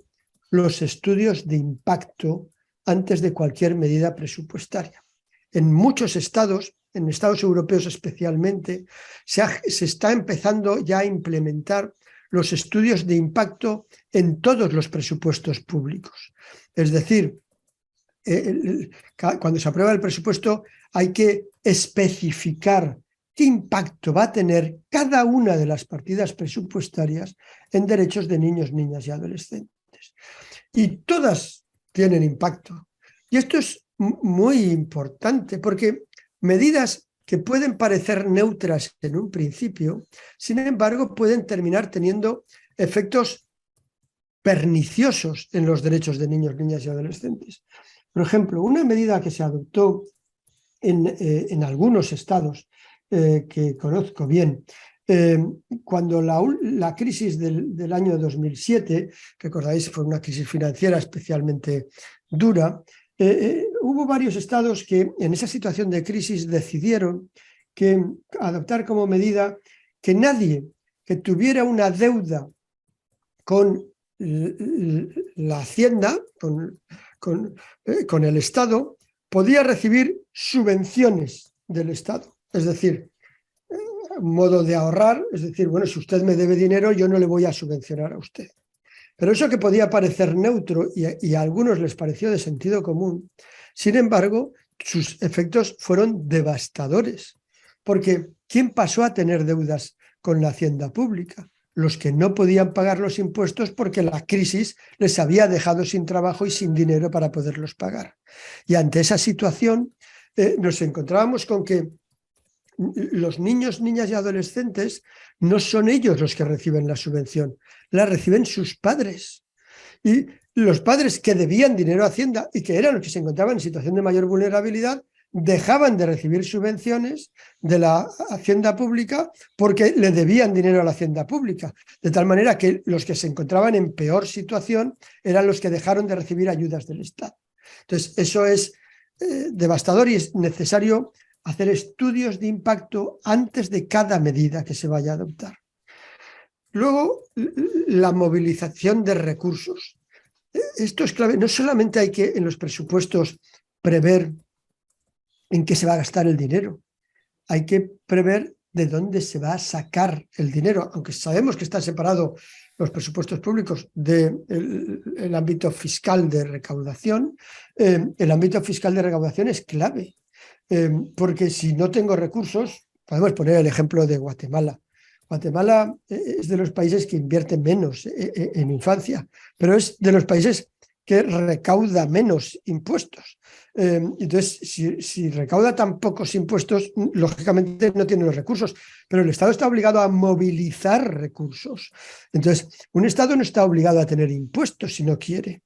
los estudios de impacto antes de cualquier medida presupuestaria. En muchos estados, en estados europeos especialmente, se está empezando ya a implementar los estudios de impacto en todos los presupuestos públicos. Es decir, cuando se aprueba el presupuesto hay que especificar qué impacto va a tener cada una de las partidas presupuestarias en derechos de niños, niñas y adolescentes. Y todas tienen impacto. Y esto es muy importante porque medidas que pueden parecer neutras en un principio, sin embargo, pueden terminar teniendo efectos perniciosos en los derechos de niños, niñas y adolescentes. Por ejemplo, una medida que se adoptó en algunos estados que conozco bien, cuando la crisis del año 2007, recordáis, fue una crisis financiera especialmente dura, hubo varios estados que en esa situación de crisis decidieron adoptar como medida que nadie que tuviera una deuda con la Hacienda, con el Estado, podía recibir subvenciones del Estado. Es decir, un modo de ahorrar, es decir, bueno, si usted me debe dinero, yo no le voy a subvencionar a usted. Pero eso que podía parecer neutro y a algunos les pareció de sentido común, sin embargo, sus efectos fueron devastadores. Porque ¿quién pasó a tener deudas con la hacienda pública? Los que no podían pagar los impuestos porque la crisis les había dejado sin trabajo y sin dinero para poderlos pagar. Y ante esa situación nos encontrábamos con que los niños, niñas y adolescentes no son ellos los que reciben la subvención, la reciben sus padres. Y los padres que debían dinero a Hacienda y que eran los que se encontraban en situación de mayor vulnerabilidad, dejaban de recibir subvenciones de la hacienda pública porque le debían dinero a la hacienda pública. De tal manera que los que se encontraban en peor situación eran los que dejaron de recibir ayudas del Estado. Entonces, eso es devastador y es necesario hacer estudios de impacto antes de cada medida que se vaya a adoptar. Luego, la movilización de recursos. Esto es clave. No solamente hay que en los presupuestos prever en qué se va a gastar el dinero, hay que prever de dónde se va a sacar el dinero, aunque sabemos que está separado los presupuestos públicos del ámbito fiscal de recaudación. El ámbito fiscal de recaudación es clave, porque si no tengo recursos, podemos poner el ejemplo de Guatemala. Guatemala es de los países que invierten menos en infancia, pero es de los países que recauda menos impuestos. Entonces, si recauda tan pocos impuestos, lógicamente no tiene los recursos, pero el Estado está obligado a movilizar recursos. Entonces, un Estado no está obligado a tener impuestos si no quiere,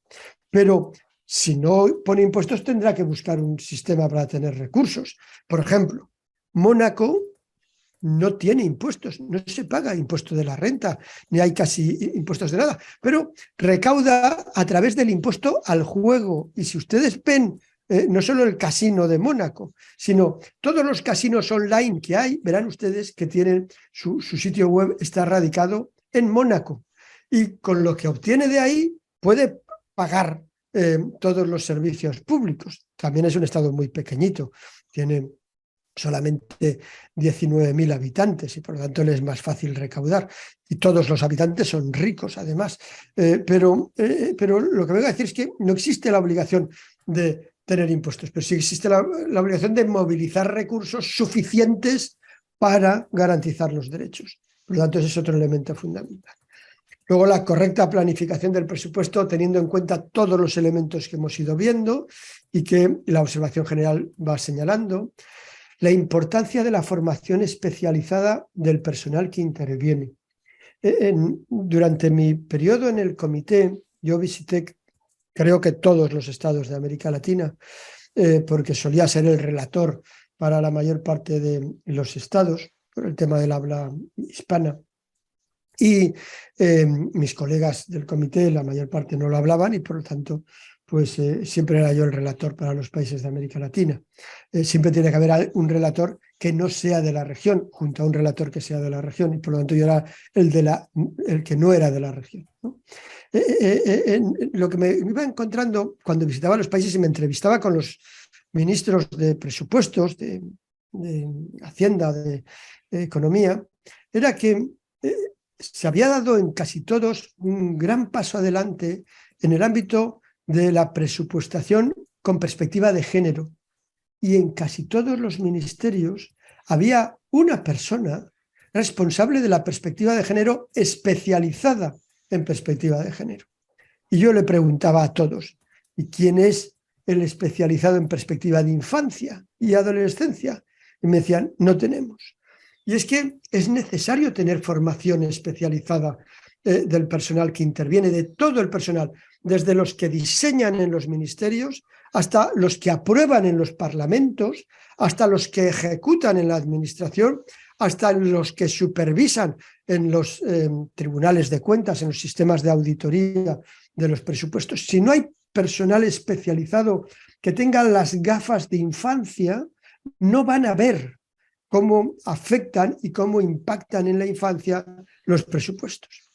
pero si no pone impuestos tendrá que buscar un sistema para tener recursos. Por ejemplo, Mónaco no tiene impuestos, no se paga impuesto de la renta, ni hay casi impuestos de nada, pero recauda a través del impuesto al juego. Y si ustedes ven no solo el casino de Mónaco, sino todos los casinos online que hay, verán ustedes que tienen su sitio web está radicado en Mónaco. Y con lo que obtiene de ahí puede pagar todos los servicios públicos. También es un estado muy pequeñito, tiene solamente 19.000 habitantes y por lo tanto les es más fácil recaudar. Y todos los habitantes son ricos, además. Pero lo que vengo a decir es que no existe la obligación de tener impuestos, pero sí existe la obligación de movilizar recursos suficientes para garantizar los derechos. Por lo tanto, ese es otro elemento fundamental. Luego, la correcta planificación del presupuesto, teniendo en cuenta todos los elementos que hemos ido viendo y que la observación general va señalando. La importancia de la formación especializada del personal que interviene. Durante mi periodo en el comité, yo visité, creo que todos los estados de América Latina, porque solía ser el relator para la mayor parte de los estados, por el tema del habla hispana. Y mis colegas del comité, la mayor parte no lo hablaban y por lo tanto pues siempre era yo el relator para los países de América Latina. Siempre tiene que haber un relator que no sea de la región, junto a un relator que sea de la región, y por lo tanto yo era el que no era de la región, ¿no? Lo que me iba encontrando cuando visitaba los países y me entrevistaba con los ministros de presupuestos, de Hacienda, de Economía, era que se había dado en casi todos un gran paso adelante en el ámbito de la presupuestación con perspectiva de género. Y en casi todos los ministerios había una persona responsable de la perspectiva de género especializada en perspectiva de género. Y yo le preguntaba a todos, ¿y quién es el especializado en perspectiva de infancia y adolescencia? Y me decían, no tenemos. Y es que es necesario tener formación especializada del personal que interviene, de todo el personal, desde los que diseñan en los ministerios hasta los que aprueban en los parlamentos, hasta los que ejecutan en la administración, hasta los que supervisan en los tribunales de cuentas, en los sistemas de auditoría de los presupuestos. Si no hay personal especializado que tenga las gafas de infancia, no van a ver cómo afectan y cómo impactan en la infancia los presupuestos.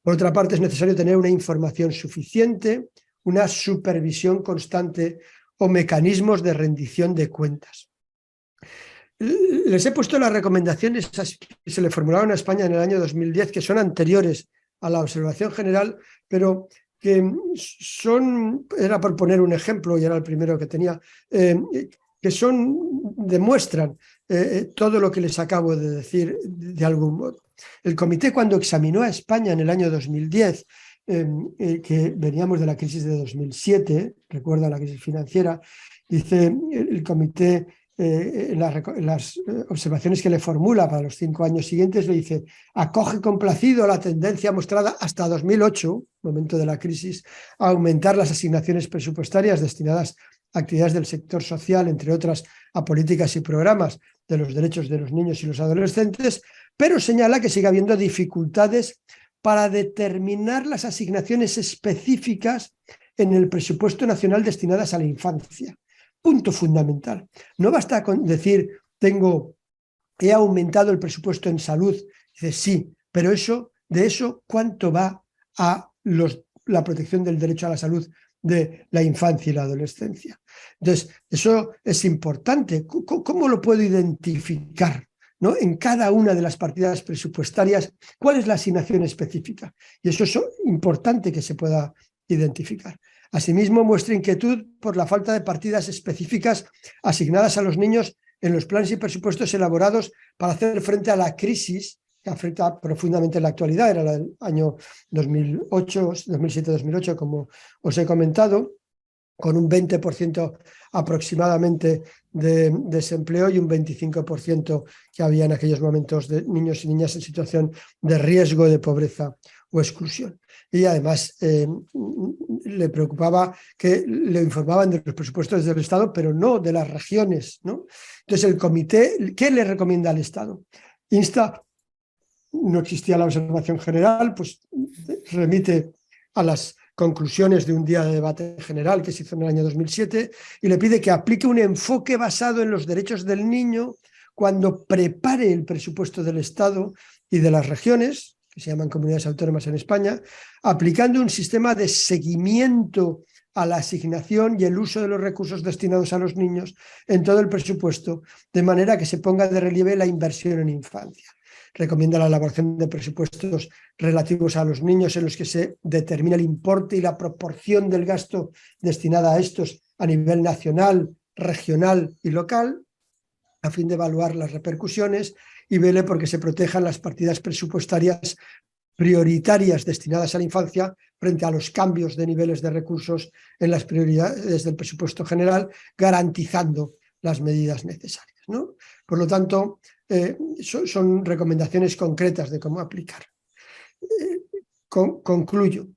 Por otra parte, es necesario tener una información suficiente, una supervisión constante o mecanismos de rendición de cuentas. Les he puesto las recomendaciones que se le formularon a España en el año 2010, que son anteriores a la observación general, pero que era por poner un ejemplo, y era el primero que tenía, que demuestran todo lo que les acabo de decir de algún modo. El comité, cuando examinó a España en el año 2010, que veníamos de la crisis de 2007, recuerda la crisis financiera, dice el comité, en las observaciones que le formula para los 5 años siguientes, le dice: acoge complacido la tendencia mostrada hasta 2008, momento de la crisis, a aumentar las asignaciones presupuestarias destinadas a actividades del sector social, entre otras a políticas y programas de los derechos de los niños y los adolescentes, pero señala que sigue habiendo dificultades para determinar las asignaciones específicas en el presupuesto nacional destinadas a la infancia. Punto fundamental. No basta con decir, he aumentado el presupuesto en salud. Dice, sí, pero de eso, ¿cuánto va a la protección del derecho a la salud de la infancia y la adolescencia? Entonces, eso es importante. ¿Cómo lo puedo identificar? ¿no?, en cada una de las partidas presupuestarias, cuál es la asignación específica. Y eso es importante que se pueda identificar. Asimismo, muestra inquietud por la falta de partidas específicas asignadas a los niños en los planes y presupuestos elaborados para hacer frente a la crisis que afecta profundamente en la actualidad. Era la del año 2007-2008, como os he comentado, con un 20% aproximadamente de desempleo y un 25% que había en aquellos momentos de niños y niñas en situación de riesgo de pobreza o exclusión. Y además le preocupaba que le informaban de los presupuestos del Estado, pero no de las regiones, ¿no? Entonces el comité, ¿qué le recomienda al Estado? Insta, no existía la observación general, pues remite a las conclusiones de un día de debate general que se hizo en el año 2007 y le pide que aplique un enfoque basado en los derechos del niño cuando prepare el presupuesto del Estado y de las regiones, que se llaman comunidades autónomas en España, aplicando un sistema de seguimiento a la asignación y el uso de los recursos destinados a los niños en todo el presupuesto, de manera que se ponga de relieve la inversión en infancia. Recomienda la elaboración de presupuestos relativos a los niños en los que se determina el importe y la proporción del gasto destinada a estos a nivel nacional, regional y local, a fin de evaluar las repercusiones y vele porque se protejan las partidas presupuestarias prioritarias destinadas a la infancia frente a los cambios de niveles de recursos en las prioridades del presupuesto general, garantizando las medidas necesarias, ¿no? Por lo tanto, son recomendaciones concretas de cómo aplicar. Concluyo.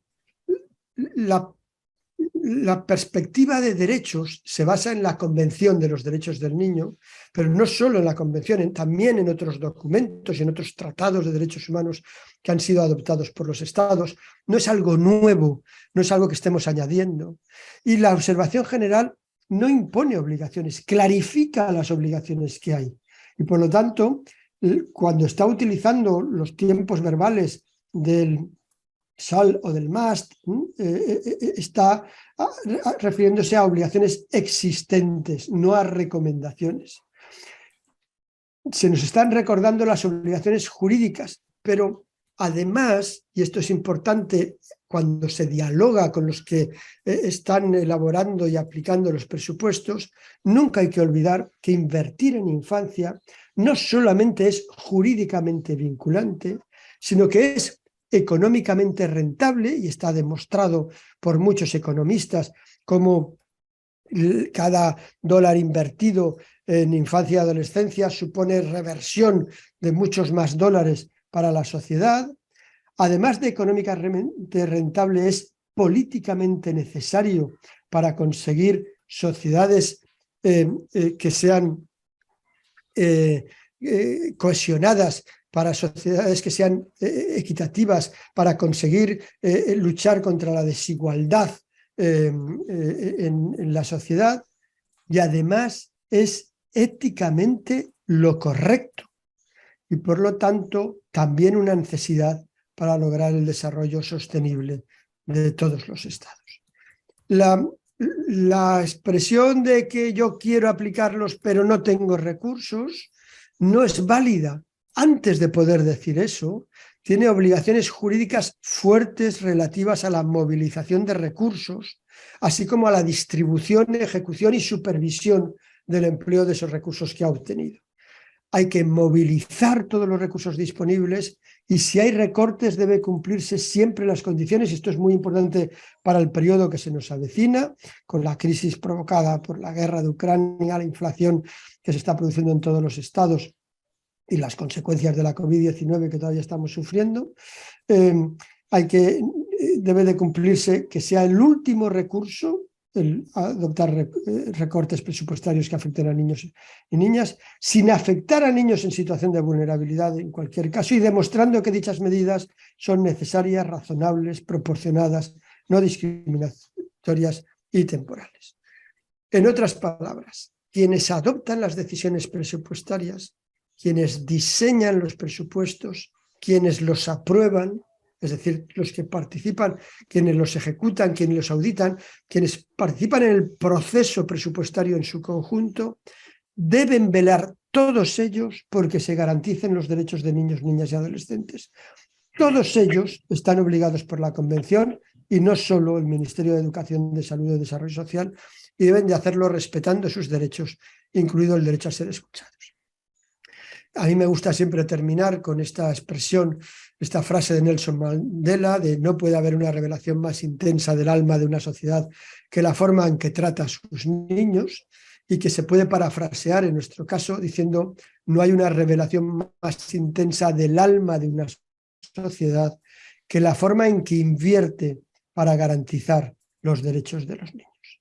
La perspectiva de derechos se basa en la Convención de los Derechos del Niño, pero no solo en la Convención, también en otros documentos y en otros tratados de derechos humanos que han sido adoptados por los Estados. No es algo nuevo, no es algo que estemos añadiendo. Y la observación general no impone obligaciones, clarifica las obligaciones que hay. Y por lo tanto, cuando está utilizando los tiempos verbales del shall o del must, está refiriéndose a obligaciones existentes, no a recomendaciones. Se nos están recordando las obligaciones jurídicas, pero además, y esto es importante cuando se dialoga con los que están elaborando y aplicando los presupuestos, nunca hay que olvidar que invertir en infancia no solamente es jurídicamente vinculante, sino que es económicamente rentable, y está demostrado por muchos economistas como cada dólar invertido en infancia y adolescencia supone reversión de muchos más dólares para la sociedad. Además de económicamente rentable, es políticamente necesario para conseguir sociedades que sean cohesionadas, para sociedades que sean equitativas, para conseguir luchar contra la desigualdad en la sociedad, y además es éticamente lo correcto y por lo tanto también una necesidad para lograr el desarrollo sostenible de todos los estados. La expresión de que yo quiero aplicarlos pero no tengo recursos no es válida. Antes de poder decir eso, tiene obligaciones jurídicas fuertes relativas a la movilización de recursos, así como a la distribución, ejecución y supervisión del empleo de esos recursos que ha obtenido. Hay que movilizar todos los recursos disponibles y si hay recortes debe cumplirse siempre las condiciones, y esto es muy importante para el periodo que se nos avecina, con la crisis provocada por la guerra de Ucrania, la inflación que se está produciendo en todos los estados y las consecuencias de la COVID-19 que todavía estamos sufriendo. Debe de cumplirse que sea el último recurso el adoptar recortes presupuestarios que afecten a niños y niñas, sin afectar a niños en situación de vulnerabilidad en cualquier caso, y demostrando que dichas medidas son necesarias, razonables, proporcionadas, no discriminatorias y temporales. En otras palabras, quienes adoptan las decisiones presupuestarias, quienes diseñan los presupuestos, quienes los aprueban, es decir, los que participan, quienes los ejecutan, quienes los auditan, quienes participan en el proceso presupuestario en su conjunto, deben velar todos ellos porque se garanticen los derechos de niños, niñas y adolescentes. Todos ellos están obligados por la Convención y no solo el Ministerio de Educación, de Salud y Desarrollo Social, y deben de hacerlo respetando sus derechos, incluido el derecho a ser escuchados. A mí me gusta siempre terminar con esta expresión, esta frase de Nelson Mandela, de no puede haber una revelación más intensa del alma de una sociedad que la forma en que trata a sus niños, y que se puede parafrasear en nuestro caso diciendo no hay una revelación más intensa del alma de una sociedad que la forma en que invierte para garantizar los derechos de los niños.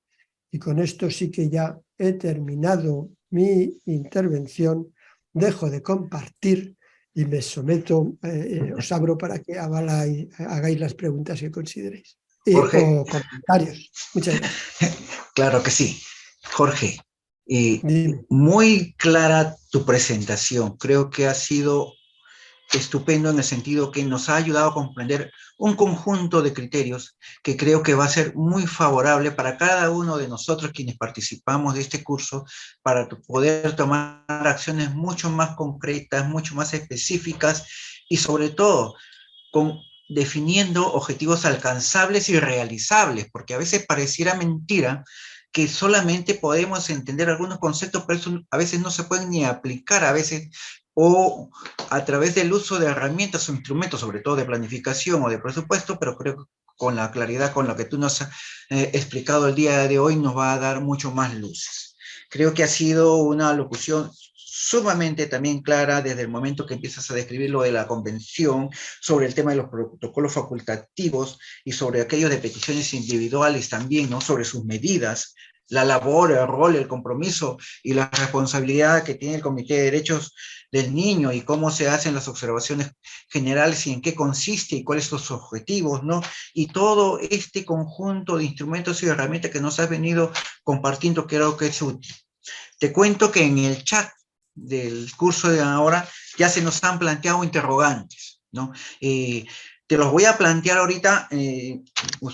Y con esto sí que ya he terminado mi intervención, dejo de compartir y me someto, os abro para que hagáis las preguntas que consideréis Jorge. o comentarios. Muchas gracias. Claro que sí. Jorge, Dime. muy clara tu presentación. Creo que ha sido estupendo en el sentido que nos ha ayudado a comprender un conjunto de criterios que creo que va a ser muy favorable para cada uno de nosotros quienes participamos de este curso, para poder tomar acciones mucho más concretas, mucho más específicas y sobre todo definiendo objetivos alcanzables y realizables, porque a veces pareciera mentira que solamente podemos entender algunos conceptos, pero eso a veces no se pueden ni aplicar, a veces, o a través del uso de herramientas o instrumentos, sobre todo de planificación o de presupuesto, pero creo que con la claridad con la que tú nos has explicado el día de hoy nos va a dar mucho más luces. Creo que ha sido una locución sumamente también clara desde el momento que empiezas a describir lo de la convención, sobre el tema de los protocolos facultativos y sobre aquellos de peticiones individuales también, ¿no? Sobre sus medidas, la labor, el rol, el compromiso y la responsabilidad que tiene el Comité de Derechos del Niño y cómo se hacen las observaciones generales y en qué consiste y cuáles son sus objetivos, ¿no? Y todo este conjunto de instrumentos y herramientas que nos has venido compartiendo creo que es útil. Te cuento que en el chat del curso de ahora ya se nos han planteado interrogantes, ¿no? Te los voy a plantear ahorita,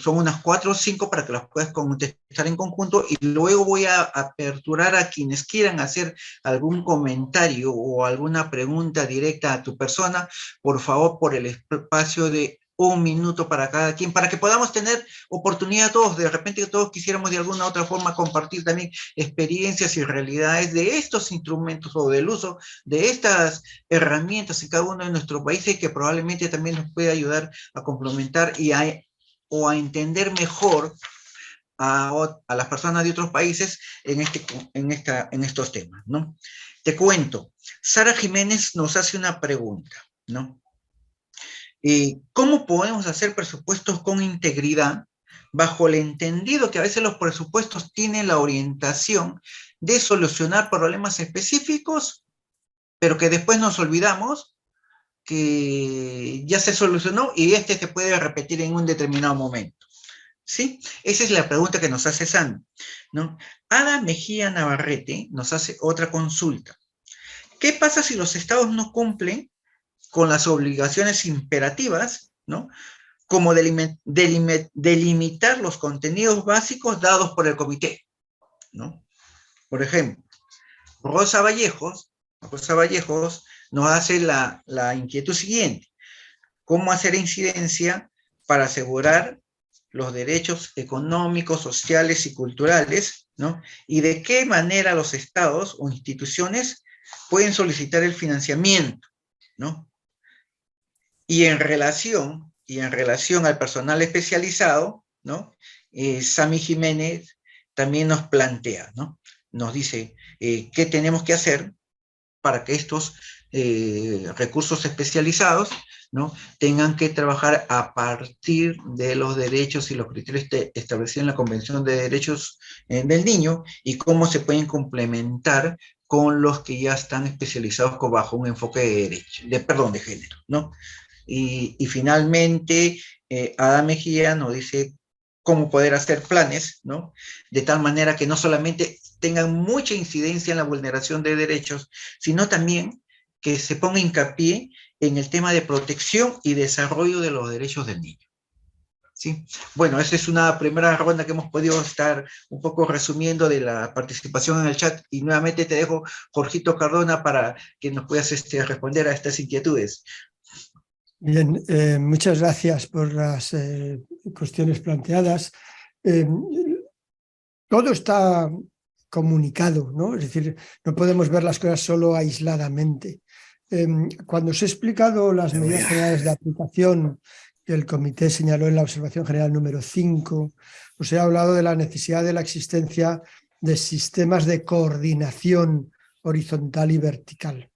son unas 4 o 5 para que las puedas contestar en conjunto y luego voy a aperturar a quienes quieran hacer algún comentario o alguna pregunta directa a tu persona, por favor, por el espacio de 1 minuto para cada quien, para que podamos tener oportunidad todos, de repente todos quisiéramos de alguna otra forma compartir también experiencias y realidades de estos instrumentos o del uso de estas herramientas en cada uno de nuestros países que probablemente también nos puede ayudar a complementar o a entender mejor a las personas de otros países en estos temas, ¿no? Te cuento, Sara Jiménez nos hace una pregunta, ¿no? ¿Cómo podemos hacer presupuestos con integridad bajo el entendido que a veces los presupuestos tienen la orientación de solucionar problemas específicos, pero que después nos olvidamos que ya se solucionó y este se puede repetir en un determinado momento? ¿Sí? Esa es la pregunta que nos hace Sandra, ¿no? Ada Mejía Navarrete nos hace otra consulta. ¿Qué pasa si los estados no cumplen con las obligaciones imperativas, ¿no? Como delimitar los contenidos básicos dados por el comité, ¿no? Por ejemplo, Rosa Vallejos nos hace la inquietud siguiente: ¿cómo hacer incidencia para asegurar los derechos económicos, sociales y culturales, ¿no? Y de qué manera los estados o instituciones pueden solicitar el financiamiento, ¿no? Y en relación al personal especializado, ¿no? Sami Jiménez también nos plantea, ¿no? Nos dice qué tenemos que hacer para que estos recursos especializados, ¿no? Tengan que trabajar a partir de los derechos y los criterios establecidos en la Convención de Derechos del Niño y cómo se pueden complementar con los que ya están especializados bajo un enfoque de género, ¿no? Y finalmente, Ada Mejía nos dice cómo poder hacer planes, ¿no? De tal manera que no solamente tengan mucha incidencia en la vulneración de derechos, sino también que se ponga hincapié en el tema de protección y desarrollo de los derechos del niño. Sí, bueno, esa es una primera ronda que hemos podido estar un poco resumiendo de la participación en el chat y nuevamente te dejo, Jorgito Cardona, para que nos puedas responder a estas inquietudes. Bien, muchas gracias por las cuestiones planteadas. Todo está comunicado, ¿no? Es decir, no podemos ver las cosas solo aisladamente. Cuando os he explicado las medidas generales de aplicación que el comité señaló en la observación general número 5, os he hablado de la necesidad de la existencia de sistemas de coordinación horizontal y vertical.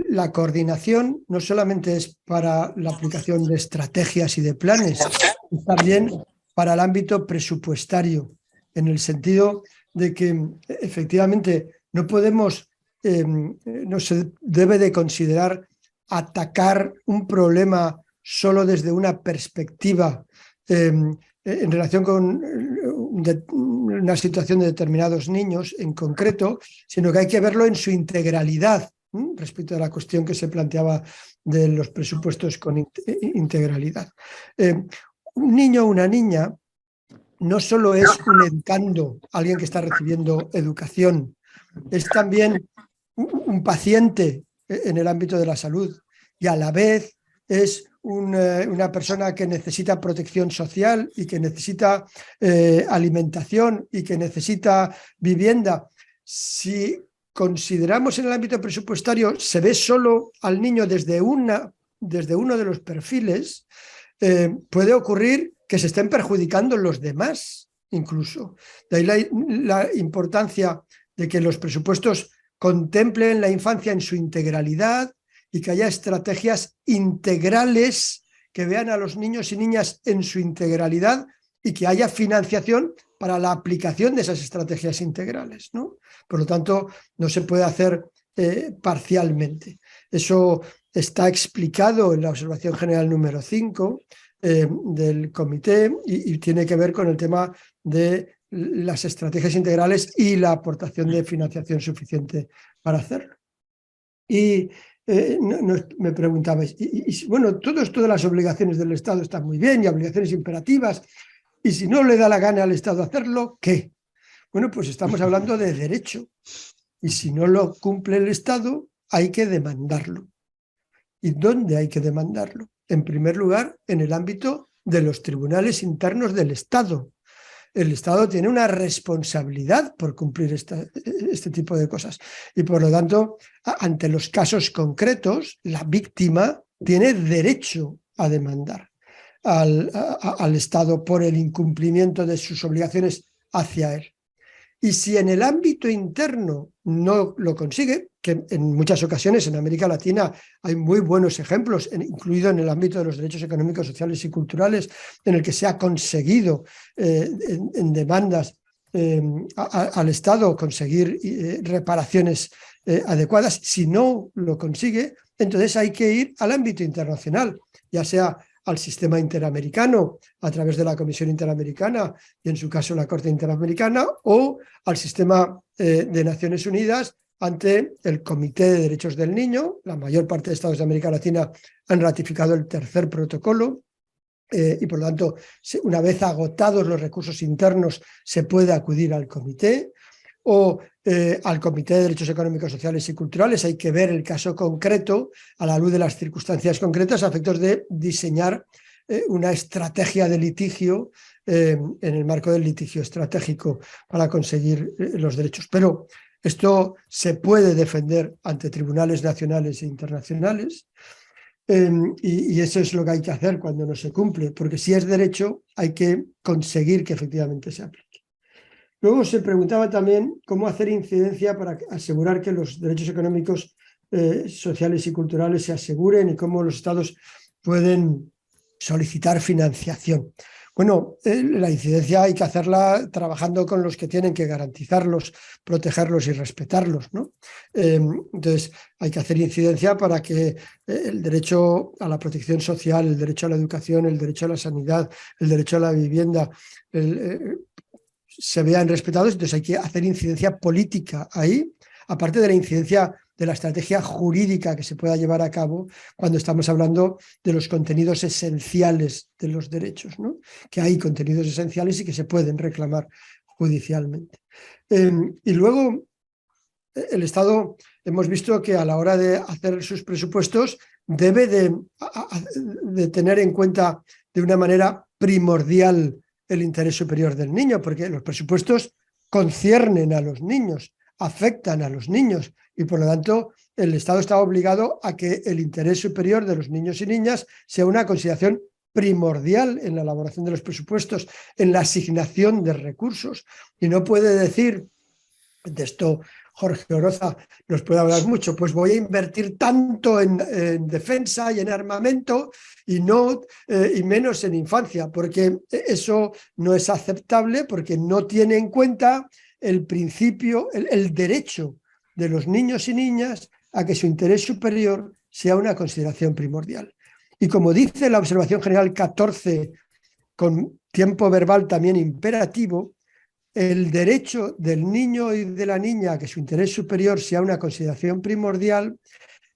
La coordinación no solamente es para la aplicación de estrategias y de planes, es también para el ámbito presupuestario, en el sentido de que efectivamente no se debe de considerar atacar un problema solo desde una perspectiva en relación con una situación de determinados niños en concreto, sino que hay que verlo en su integralidad, respecto a la cuestión que se planteaba de los presupuestos con integralidad. Un niño o una niña no solo es un educando, alguien que está recibiendo educación, es también un paciente en el ámbito de la salud y a la vez es una persona que necesita protección social y que necesita alimentación y que necesita vivienda. Si consideramos en el ámbito presupuestario, se ve solo al niño desde uno de los perfiles, puede ocurrir que se estén perjudicando los demás incluso. De ahí la importancia de que los presupuestos contemplen la infancia en su integralidad y que haya estrategias integrales que vean a los niños y niñas en su integralidad y que haya financiación para la aplicación de esas estrategias integrales, ¿no? Por lo tanto, no se puede hacer parcialmente. Eso está explicado en la observación general número 5 del comité y tiene que ver con el tema de las estrategias integrales y la aportación de financiación suficiente para hacerlo. Y me preguntabais, bueno, todo esto de las obligaciones del Estado está muy bien y obligaciones imperativas, y si no le da la gana al Estado hacerlo, ¿qué? Bueno, pues estamos hablando de derecho, y si no lo cumple el Estado, hay que demandarlo. ¿Y dónde hay que demandarlo? En primer lugar, en el ámbito de los tribunales internos del Estado. El Estado tiene una responsabilidad por cumplir este tipo de cosas. Y por lo tanto, ante los casos concretos, la víctima tiene derecho a demandar al Estado por el incumplimiento de sus obligaciones hacia él. Y si en el ámbito interno no lo consigue, que en muchas ocasiones en América Latina hay muy buenos ejemplos, incluido en el ámbito de los derechos económicos, sociales y culturales, en el que se ha conseguido en demandas al Estado conseguir reparaciones adecuadas. Si no lo consigue, entonces hay que ir al ámbito internacional, ya sea al sistema interamericano a través de la Comisión Interamericana y en su caso la Corte Interamericana, o al sistema de Naciones Unidas ante el Comité de Derechos del Niño. La mayor parte de estados de América Latina han ratificado el tercer protocolo y por lo tanto, una vez agotados los recursos internos, se puede acudir al comité o al Comité de Derechos Económicos, Sociales y Culturales. Hay que ver el caso concreto a la luz de las circunstancias concretas a efectos de diseñar una estrategia de litigio en el marco del litigio estratégico para conseguir los derechos. Pero esto se puede defender ante tribunales nacionales e internacionales y eso es lo que hay que hacer cuando no se cumple, porque si es derecho hay que conseguir que efectivamente se aplique. Luego se preguntaba también cómo hacer incidencia para asegurar que los derechos económicos, sociales y culturales se aseguren y cómo los estados pueden solicitar financiación. Bueno, la incidencia hay que hacerla trabajando con los que tienen que garantizarlos, protegerlos y respetarlos, ¿no? Entonces, hay que hacer incidencia para que el derecho a la protección social, el derecho a la educación, el derecho a la sanidad, el derecho a la vivienda, se vean respetados. Entonces hay que hacer incidencia política ahí, aparte de la incidencia de la estrategia jurídica que se pueda llevar a cabo cuando estamos hablando de los contenidos esenciales de los derechos, ¿no? Que hay contenidos esenciales y que se pueden reclamar judicialmente. Y luego, el Estado, hemos visto que a la hora de hacer sus presupuestos debe de tener en cuenta de una manera primordial el interés superior del niño, porque los presupuestos conciernen a los niños, afectan a los niños y por lo tanto el Estado está obligado a que el interés superior de los niños y niñas sea una consideración primordial en la elaboración de los presupuestos, en la asignación de recursos. Y no puede decir, de esto Jorge Oroza nos puede hablar mucho, pues voy a invertir tanto en defensa y en armamento y menos en infancia, porque eso no es aceptable, porque no tiene en cuenta el principio, el derecho de los niños y niñas a que su interés superior sea una consideración primordial. Y como dice la observación general 14, con tiempo verbal también imperativo, el derecho del niño y de la niña a que su interés superior sea una consideración primordial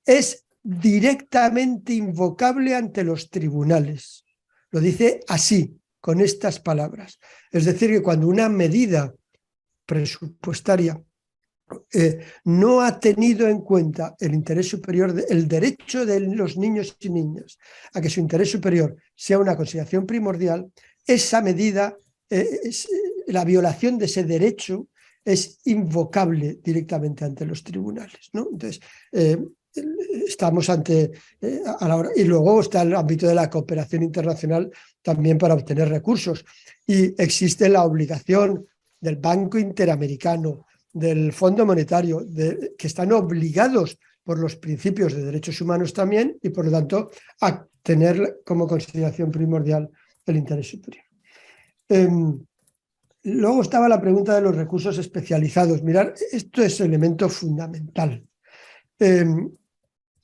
es directamente invocable ante los tribunales. Lo dice así, con estas palabras. Es decir, que cuando una medida presupuestaria no ha tenido en cuenta el interés superior, el derecho de los niños y niñas a que su interés superior sea una consideración primordial, esa medida, la violación de ese derecho es invocable directamente ante los tribunales, ¿no? Entonces, estamos ante a la hora, y luego está el ámbito de la cooperación internacional también para obtener recursos, y existe la obligación del Banco Interamericano, del Fondo Monetario, que están obligados por los principios de derechos humanos también y por lo tanto a tener como consideración primordial el interés superior. Luego estaba la pregunta de los recursos especializados. Mirad, esto es un elemento fundamental.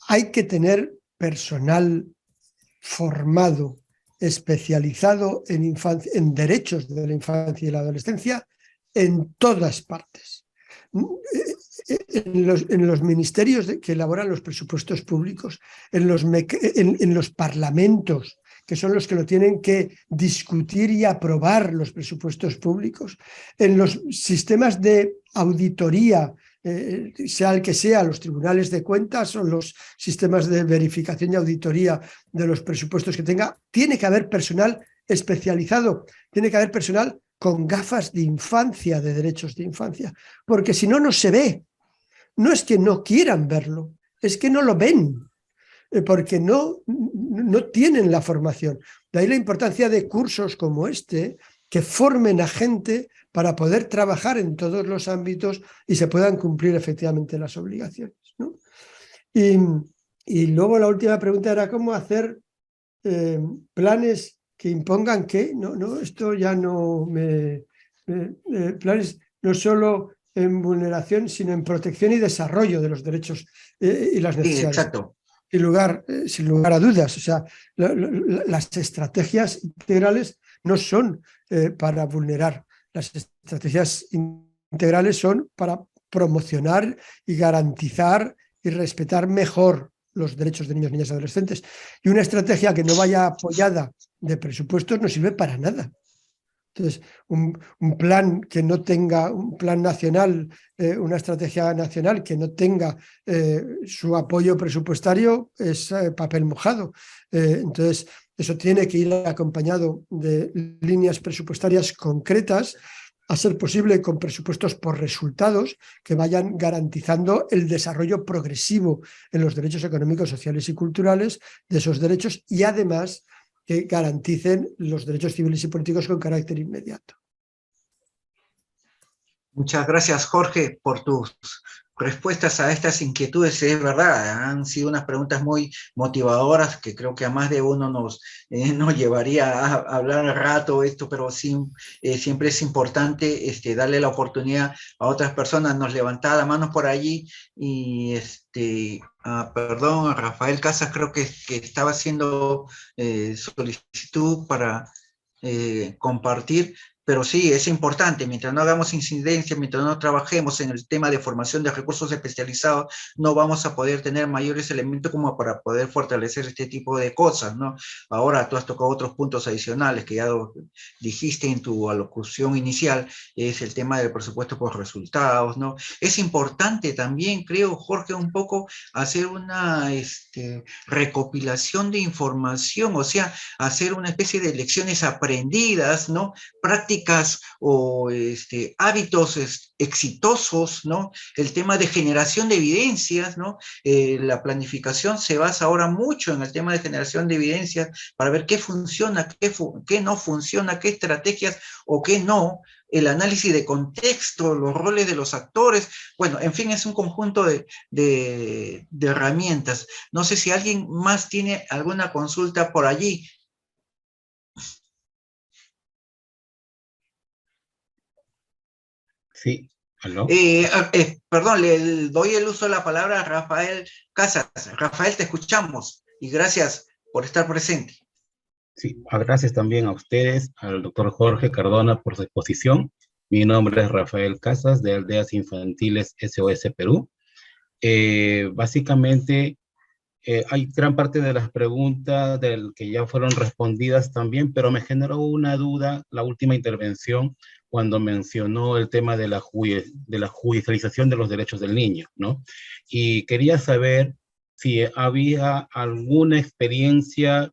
Hay que tener personal formado, especializado en derechos de la infancia y la adolescencia en todas partes. En los ministerios que elaboran los presupuestos públicos, en los parlamentos, que son los que lo tienen que discutir y aprobar los presupuestos públicos, en los sistemas de auditoría, sea el que sea, los tribunales de cuentas o los sistemas de verificación y auditoría de los presupuestos que tenga, tiene que haber personal especializado, tiene que haber personal con gafas de infancia, de derechos de infancia, porque si no, no se ve. No es que no quieran verlo, es que no lo ven, porque no tienen la formación. De ahí la importancia de cursos como este, que formen a gente para poder trabajar en todos los ámbitos y se puedan cumplir efectivamente las obligaciones, ¿no? Y luego la última pregunta era cómo hacer planes que impongan que, esto ya no planes no solo en vulneración, sino en protección y desarrollo de los derechos y las necesidades. Sí, exacto. Sin lugar a dudas, o sea, las estrategias integrales no son para vulnerar, las estrategias integrales son para promocionar y garantizar y respetar mejor los derechos de niños, niñas y adolescentes. Y una estrategia que no vaya apoyada de presupuestos no sirve para nada. Entonces, un plan que no tenga, un plan nacional, una estrategia nacional que no tenga su apoyo presupuestario es papel mojado. Entonces, eso tiene que ir acompañado de líneas presupuestarias concretas, a ser posible con presupuestos por resultados que vayan garantizando el desarrollo progresivo en los derechos económicos, sociales y culturales de esos derechos y además que garanticen los derechos civiles y políticos con carácter inmediato. Muchas gracias, Jorge, por tus respuestas a estas inquietudes. Es verdad, han sido unas preguntas muy motivadoras que creo que a más de uno nos llevaría a hablar rato esto, pero sí, siempre es importante darle la oportunidad a otras personas. Nos levantaba la mano por allí y perdón, Rafael Casas creo que estaba haciendo solicitud para compartir. pero sí, es importante, mientras no hagamos incidencia, mientras no trabajemos en el tema de formación de recursos especializados, no vamos a poder tener mayores elementos como para poder fortalecer este tipo de cosas, ¿no? Ahora tú has tocado otros puntos adicionales que ya dijiste en tu alocución inicial, es el tema del presupuesto por resultados, ¿no? Es importante también, creo, Jorge, un poco hacer una recopilación de información, o sea, hacer una especie de lecciones aprendidas, ¿no? Prácticas o hábitos exitosos, ¿no? El tema de generación de evidencias, ¿no? La planificación se basa ahora mucho en el tema de generación de evidencias para ver qué funciona, qué no funciona, qué estrategias o qué no, el análisis de contexto, los roles de los actores, bueno, en fin, es un conjunto de herramientas. No sé si alguien más tiene alguna consulta por allí. Sí, ¿aló? Perdón, le doy el uso de la palabra a Rafael Casas. Rafael, te escuchamos y gracias por estar presente. Sí, gracias también a ustedes, al doctor Jorge Cardona por su exposición. Mi nombre es Rafael Casas, de Aldeas Infantiles SOS Perú. Básicamente, hay gran parte de las preguntas que ya fueron respondidas también, pero me generó una duda la última intervención cuando mencionó el tema de la judicialización de los derechos del niño, ¿no? Y quería saber si había alguna experiencia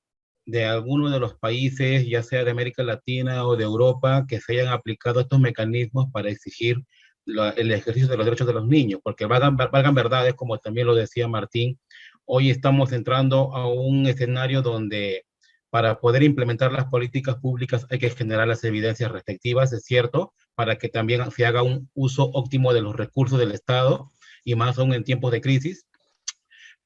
de alguno de los países, ya sea de América Latina o de Europa, que se hayan aplicado estos mecanismos para exigir el ejercicio de los derechos de los niños, porque valgan verdades, como también lo decía Martín, hoy estamos entrando a un escenario donde para poder implementar las políticas públicas hay que generar las evidencias respectivas, es cierto, para que también se haga un uso óptimo de los recursos del Estado, y más aún en tiempos de crisis,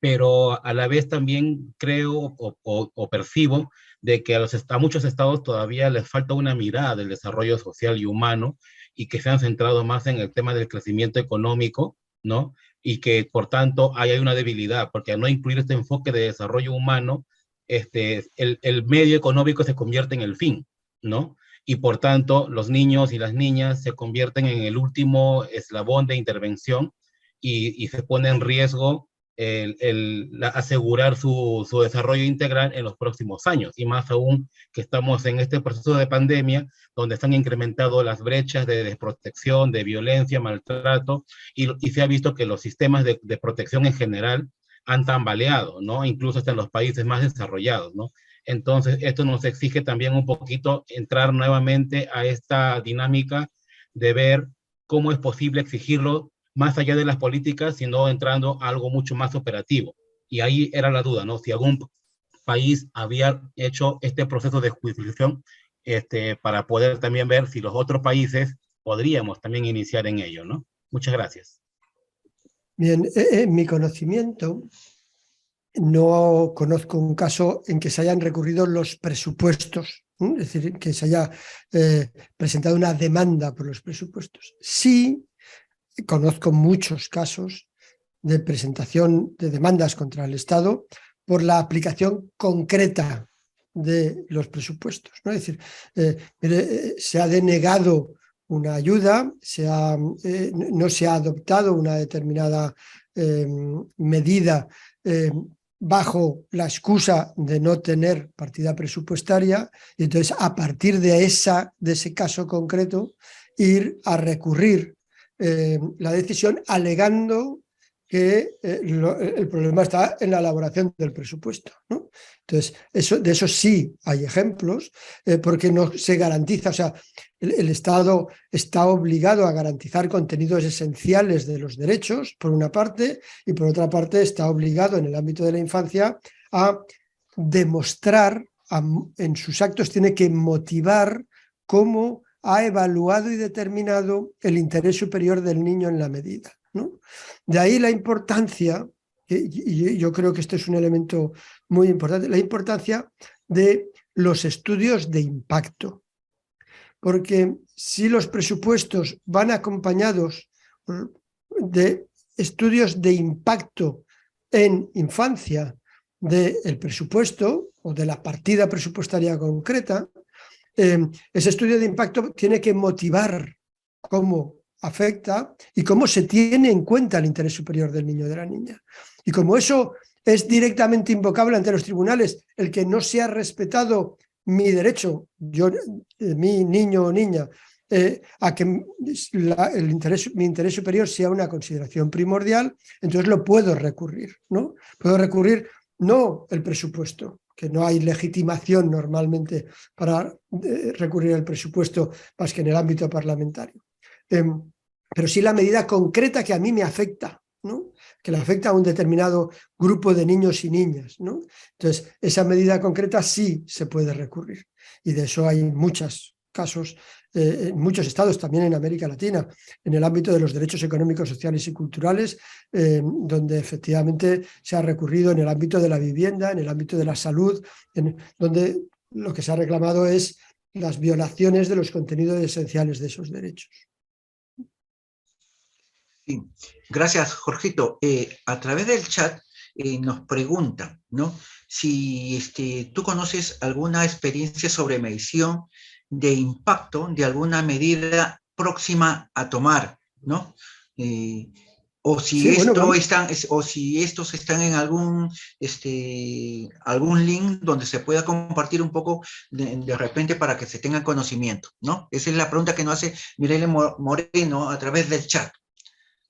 pero a la vez también creo o percibo de que a muchos estados todavía les falta una mirada del desarrollo social y humano, y que se han centrado más en el tema del crecimiento económico, ¿no? Y que por tanto hay una debilidad, porque al no incluir este enfoque de desarrollo humano, el medio económico se convierte en el fin, ¿no? Y por tanto los niños y las niñas se convierten en el último eslabón de intervención, y se pone en riesgo asegurar su desarrollo integral en los próximos años, y más aún que estamos en este proceso de pandemia donde están incrementando las brechas de desprotección, de violencia, maltrato, y se ha visto que los sistemas de protección en general han tambaleado, ¿no? Incluso hasta en los países más desarrollados, ¿no? Entonces, esto nos exige también un poquito entrar nuevamente a esta dinámica de ver cómo es posible exigirlo más allá de las políticas, sino entrando a algo mucho más operativo. Y ahí era la duda, ¿no? Si algún país había hecho este proceso de judicialización, para poder también ver si los otros países podríamos también iniciar en ello, ¿no? Muchas gracias. Bien, en mi conocimiento no conozco un caso en que se hayan recurrido los presupuestos, es decir, que se haya presentado una demanda por los presupuestos. Sí, conozco muchos casos de presentación de demandas contra el Estado por la aplicación concreta de los presupuestos, ¿no? Es decir, se ha denegado una ayuda, no se ha adoptado una determinada medida bajo la excusa de no tener partida presupuestaria, y entonces a partir de ese caso concreto ir a recurrir la decisión alegando que el problema está en la elaboración del presupuesto, ¿no? Entonces, de eso sí hay ejemplos, porque no se garantiza, o sea, el Estado está obligado a garantizar contenidos esenciales de los derechos, por una parte, y por otra parte está obligado en el ámbito de la infancia a demostrar, en sus actos tiene que motivar cómo ha evaluado y determinado el interés superior del niño en la medida, ¿no? De ahí la importancia, y yo creo que este es un elemento muy importante, la importancia de los estudios de impacto. Porque si los presupuestos van acompañados de estudios de impacto en infancia del presupuesto o de la partida presupuestaria concreta, ese estudio de impacto tiene que motivar cómo afecta y cómo se tiene en cuenta el interés superior del niño o de la niña. Y como eso es directamente invocable ante los tribunales, el que no se ha respetado mi derecho, mi niño o niña, a que mi interés superior sea una consideración primordial, entonces lo puedo recurrir, ¿no? Puedo recurrir no el presupuesto, que no hay legitimación normalmente para recurrir al presupuesto más que en el ámbito parlamentario. Pero sí la medida concreta que a mí me afecta, ¿no? Que le afecta a un determinado grupo de niños y niñas, ¿no? Entonces, esa medida concreta sí se puede recurrir. Y de eso hay muchos casos en muchos estados, también en América Latina, en el ámbito de los derechos económicos, sociales y culturales, donde efectivamente se ha recurrido en el ámbito de la vivienda, en el ámbito de la salud, donde lo que se ha reclamado es las violaciones de los contenidos esenciales de esos derechos. Sí. Gracias, Jorgito. A través del chat nos preguntan, ¿no? Si tú conoces alguna experiencia sobre medición de impacto de alguna medida próxima a tomar, ¿no? O si Sí, bueno, o si estos están en algún link donde se pueda compartir un poco de repente para que se tengan conocimiento, ¿no? Esa es la pregunta que nos hace Mireille Moreno a través del chat.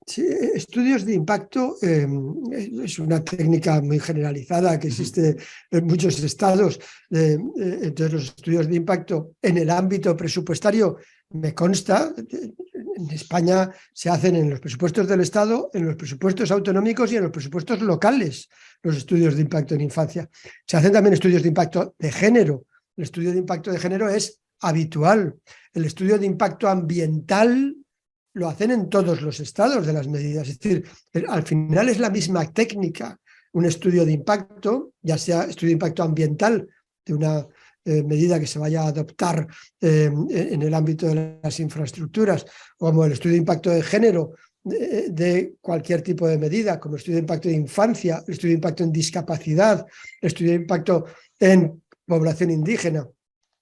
Sí, estudios de impacto es una técnica muy generalizada que existe en muchos estados. Entonces, los estudios de impacto en el ámbito presupuestario, me consta, en España se hacen en los presupuestos del Estado, en los presupuestos autonómicos y en los presupuestos locales, los estudios de impacto en infancia. Se hacen también estudios de impacto de género. El estudio de impacto de género es habitual. El estudio de impacto ambiental lo hacen en todos los estados de las medidas. Es decir, al final es la misma técnica. Un estudio de impacto, ya sea estudio de impacto ambiental de una medida que se vaya a adoptar en el ámbito de las infraestructuras, como el estudio de impacto de género de cualquier tipo de medida, como el estudio de impacto de infancia, el estudio de impacto en discapacidad, el estudio de impacto en población indígena,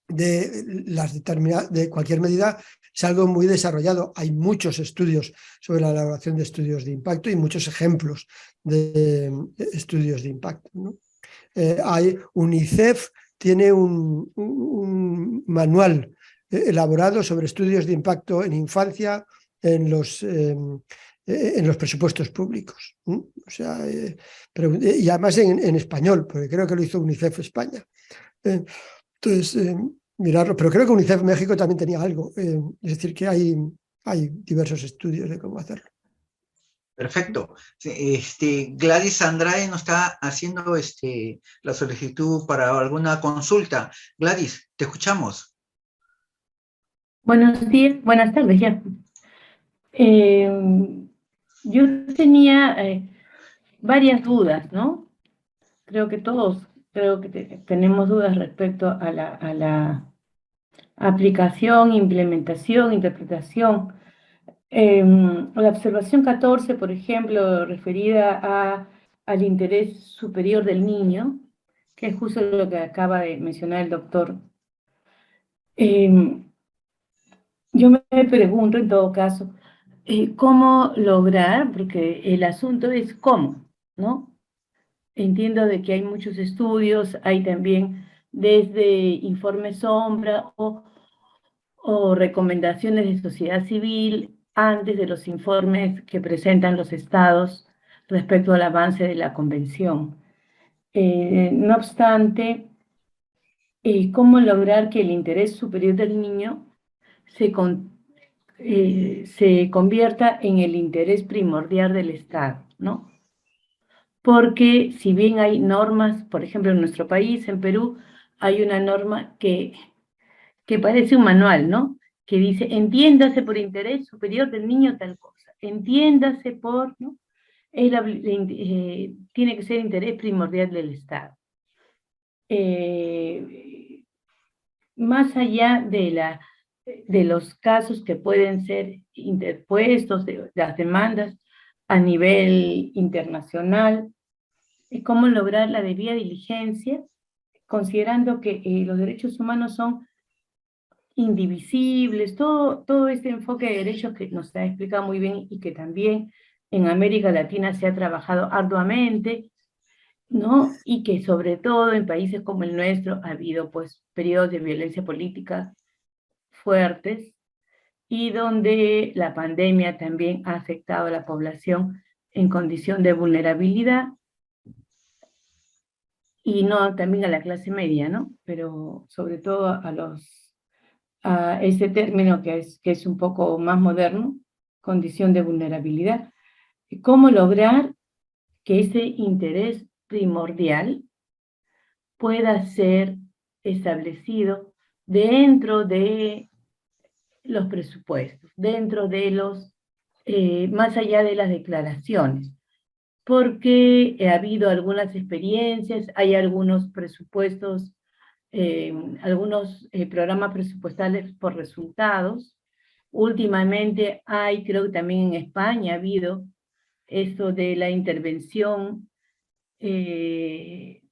de cualquier medida, es algo muy desarrollado. Hay muchos estudios sobre la elaboración de estudios de impacto y muchos ejemplos de estudios de impacto, ¿no? UNICEF tiene un manual elaborado sobre estudios de impacto en infancia en los presupuestos públicos. O sea, y además en español, porque creo que lo hizo UNICEF España. Entonces, mirarlo, pero creo que UNICEF México también tenía algo, es decir, que hay diversos estudios de cómo hacerlo. Perfecto. Gladys Andrade nos está haciendo la solicitud para alguna consulta. Gladys, te escuchamos. Buenos días, buenas tardes ya. Yo tenía varias dudas, ¿no? Creo que todos tenemos dudas respecto a la aplicación, implementación, interpretación. La observación 14, por ejemplo, referida al interés superior del niño, que es justo lo que acaba de mencionar el doctor. Yo me pregunto, en todo caso, ¿cómo lograr? Porque el asunto es cómo, ¿no? Entiendo de que hay muchos estudios, hay también desde informes sombra o recomendaciones de sociedad civil antes de los informes que presentan los estados respecto al avance de la convención. No obstante, ¿cómo lograr que el interés superior del niño se convierta en el interés primordial del Estado, ¿no? Porque si bien hay normas, por ejemplo, en nuestro país, en Perú, hay una norma que parece un manual, ¿no? Que dice, entiéndase por interés superior del niño tal cosa, entiéndase por, ¿no? Tiene que ser interés primordial del Estado. Más allá de los casos que pueden ser interpuestos, de las demandas a nivel internacional, y cómo lograr la debida diligencia, considerando que los derechos humanos son indivisibles, todo este enfoque de derechos que nos ha explicado muy bien y que también en América Latina se ha trabajado arduamente, ¿no? Y que sobre todo en países como el nuestro ha habido pues periodos de violencia política fuertes y donde la pandemia también ha afectado a la población en condición de vulnerabilidad y no también a la clase media, ¿no? Pero sobre todo a ese término que es un poco más moderno, condición de vulnerabilidad. ¿Cómo lograr que ese interés primordial pueda ser establecido dentro de los presupuestos, dentro de más allá de las declaraciones? Porque ha habido algunas experiencias, hay algunos presupuestos, algunos programas presupuestales por resultados. Últimamente hay, creo que también en España ha habido esto de la intervención del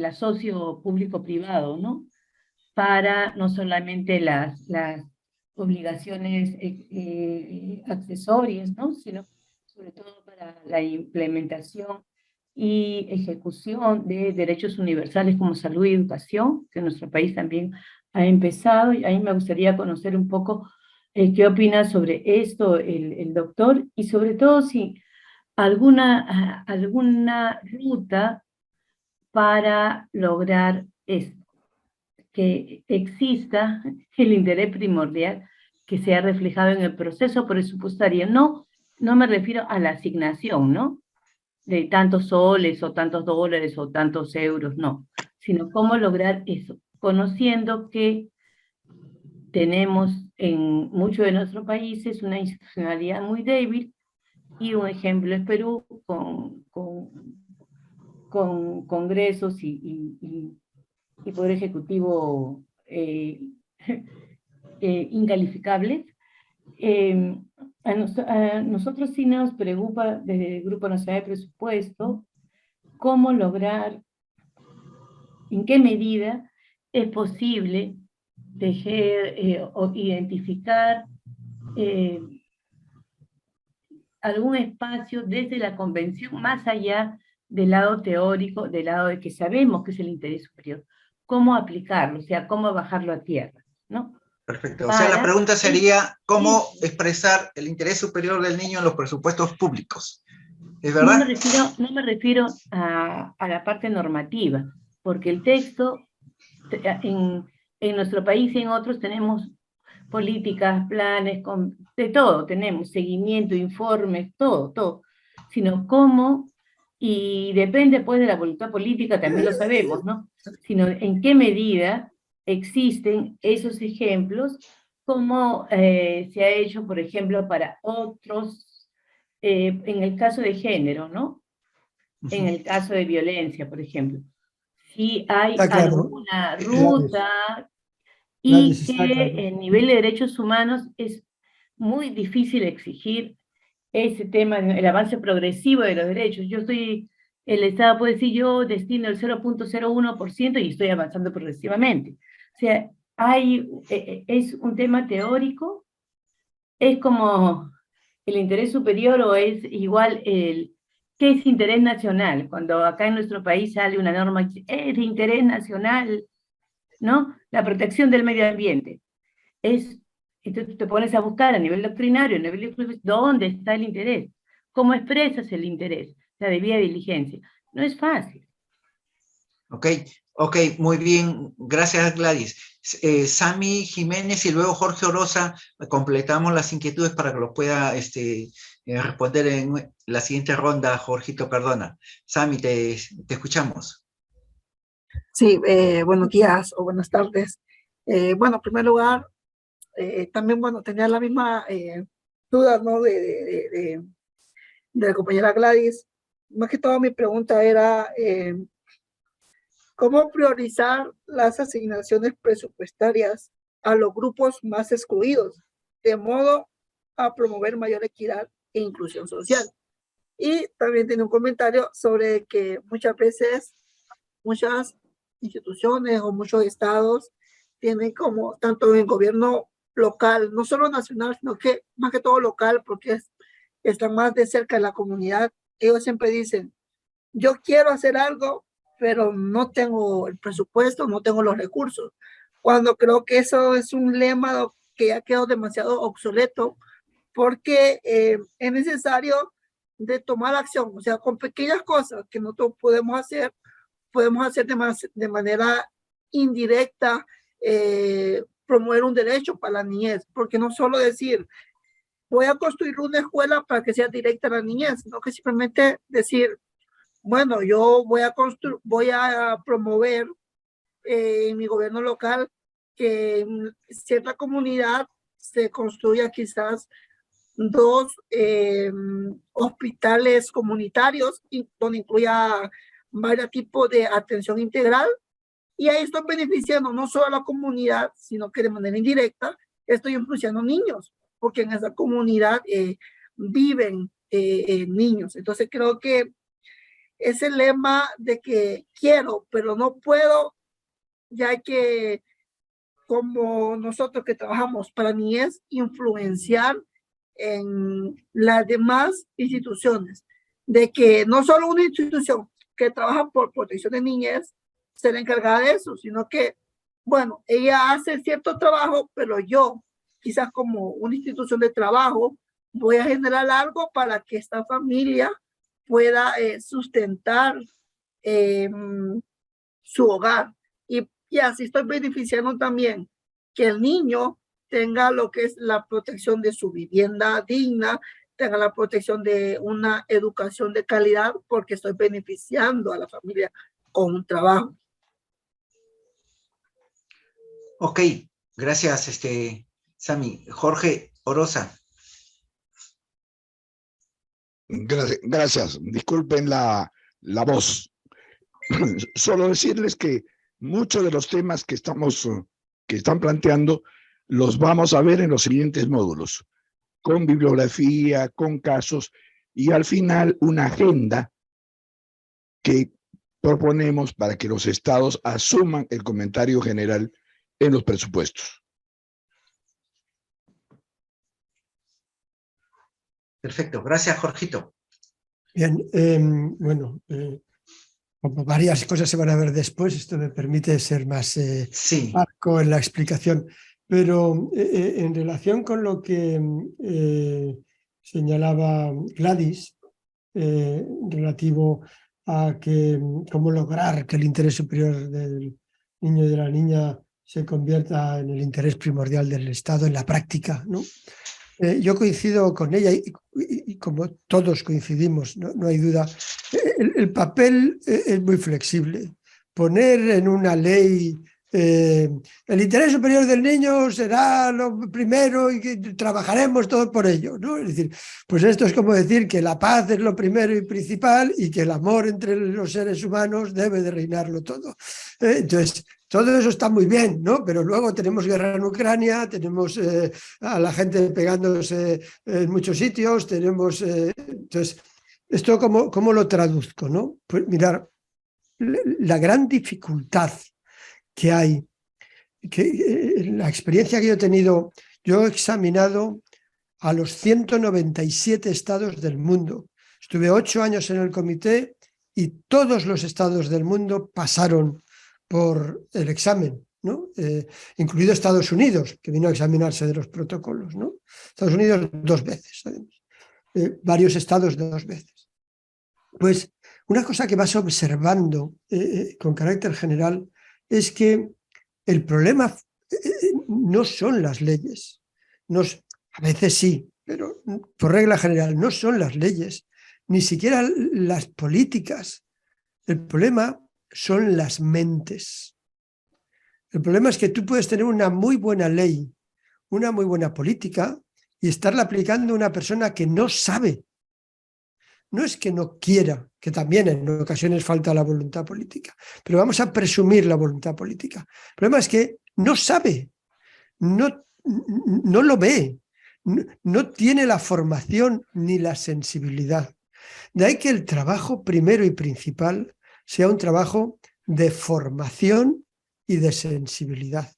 asocio público-privado, ¿no? Para no solamente las obligaciones accesorias, ¿no? Sino sobre todo para la implementación y ejecución de derechos universales como salud y educación, que nuestro país también ha empezado, y ahí me gustaría conocer un poco qué opina sobre esto el doctor, y sobre todo si alguna ruta para lograr esto, que exista el interés primordial que sea reflejado en el proceso presupuestario. No me refiero a la asignación, ¿no? De tantos soles o tantos dólares o tantos euros, no, sino cómo lograr eso, conociendo que tenemos en muchos de nuestros países una institucionalidad muy débil, y un ejemplo es Perú con congresos y poder ejecutivo incalificables. A nosotros sí nos preocupa desde el Grupo Nacional de Presupuesto cómo lograr, en qué medida es posible tejer o identificar algún espacio desde la convención, más allá del lado teórico, del lado de que sabemos que es el interés superior, cómo aplicarlo, o sea, cómo bajarlo a tierra, ¿no? Perfecto. O sea, la pregunta sería, ¿cómo expresar el interés superior del niño en los presupuestos públicos? ¿Es verdad? No me refiero a la parte normativa, porque el texto, en nuestro país y en otros tenemos políticas, planes, de todo, tenemos seguimiento, informes, todo, sino cómo, y depende pues de la voluntad política, también lo sabemos, ¿no? Sino en qué medida existen esos ejemplos, como se ha hecho, por ejemplo, para otros, en el caso de género, ¿no? En el caso de violencia, por ejemplo. Si hay alguna ruta, y que en nivel de derechos humanos es muy difícil exigir ese tema, el avance progresivo de los derechos. El Estado puede decir, yo destino el 0.01% y estoy avanzando progresivamente. O sea, es un tema teórico, es como el interés superior o es igual ¿qué es interés nacional? Cuando acá en nuestro país sale una norma que dice, es de interés nacional, ¿no? La protección del medio ambiente. Entonces te pones a buscar a nivel doctrinario, a nivel de dónde está el interés, cómo expresas el interés, la debida diligencia. No es fácil. Ok, muy bien, gracias Gladys. Sami Jiménez y luego Jorge Orosa, completamos las inquietudes para que los pueda responder en la siguiente ronda, Jorgito Cardona. Sami, te escuchamos. Sí, buenos días o buenas tardes. Bueno, en primer lugar, también, bueno, tenía la misma duda, ¿no? De la compañera Gladys. Más que todo mi pregunta era, ¿cómo priorizar las asignaciones presupuestarias a los grupos más excluidos, de modo a promover mayor equidad e inclusión social? Y también tiene un comentario sobre que muchas veces muchas instituciones o muchos estados tienen como, tanto en gobierno local, no solo nacional, sino que más que todo local, porque están más de cerca de la comunidad. Ellos siempre dicen, yo quiero hacer algo, pero no tengo el presupuesto, no tengo los recursos. Cuando creo que eso es un lema que ya quedó demasiado obsoleto, porque es necesario de tomar acción, o sea, con pequeñas cosas que nosotros podemos hacer de manera indirecta, promover un derecho para la niñez, porque no solo decir, voy a construir una escuela para que sea directa a la niñez, sino que simplemente decir, bueno, yo voy a promover en mi gobierno local que en cierta comunidad se construya quizás 2 hospitales comunitarios donde incluya varios tipos de atención integral, y ahí estoy beneficiando no solo a la comunidad, sino que de manera indirecta estoy influenciando niños, porque en esa comunidad viven niños. Entonces creo que ese lema de que quiero, pero no puedo, ya hay que, como nosotros que trabajamos para niñez, influenciar en las demás instituciones, de que no solo una institución que trabaja por protección de niñez será encargada de eso, sino que, bueno, ella hace cierto trabajo, pero yo, quizás como una institución de trabajo, voy a generar algo para que esta familia pueda sustentar su hogar. Y así estoy beneficiando también que el niño tenga lo que es la protección de su vivienda digna, tenga la protección de una educación de calidad, porque estoy beneficiando a la familia con un trabajo. Ok, gracias, Sami. Jorge Oroza. Gracias. Disculpen la voz. Solo decirles que muchos de los temas que están planteando los vamos a ver en los siguientes módulos, con bibliografía, con casos, y al final una agenda que proponemos para que los estados asuman el comentario general en los presupuestos. Perfecto, gracias, Jorgito. Bien, bueno, como varias cosas se van a ver después, esto me permite ser más Sí. arco en la explicación, pero en relación con lo que señalaba Gladys, relativo a cómo lograr que el interés superior del niño y de la niña se convierta en el interés primordial del Estado en la práctica, ¿no? Yo coincido con ella y como todos coincidimos, no hay duda. El papel es muy flexible. Poner en una ley el interés superior del niño será lo primero y que trabajaremos todos por ello, ¿no? Es decir, pues esto es como decir que la paz es lo primero y principal y que el amor entre los seres humanos debe de reinarlo todo. Entonces, todo eso está muy bien, ¿no? Pero luego tenemos guerra en Ucrania, tenemos a la gente pegándose en muchos sitios, tenemos... entonces, ¿esto cómo lo traduzco, no? Pues mirar, la gran dificultad que hay, la experiencia que yo he tenido, yo he examinado a los 197 estados del mundo. Estuve 8 años en el comité y todos los estados del mundo pasaron por el examen, ¿no? Incluido Estados Unidos, que vino a examinarse de los protocolos, ¿no? Estados Unidos 2 veces, varios estados 2 veces. Pues una cosa que vas observando con carácter general es que el problema no son las leyes, a veces sí, pero por regla general no son las leyes, ni siquiera las políticas. El problema son las mentes. El problema es que tú puedes tener una muy buena ley, una muy buena política y estarla aplicando a una persona que no sabe. No es que no quiera, que también en ocasiones falta la voluntad política, pero vamos a presumir la voluntad política. El problema es que no sabe, no lo ve, no tiene la formación ni la sensibilidad. De ahí que el trabajo primero y principal sea un trabajo de formación y de sensibilidad.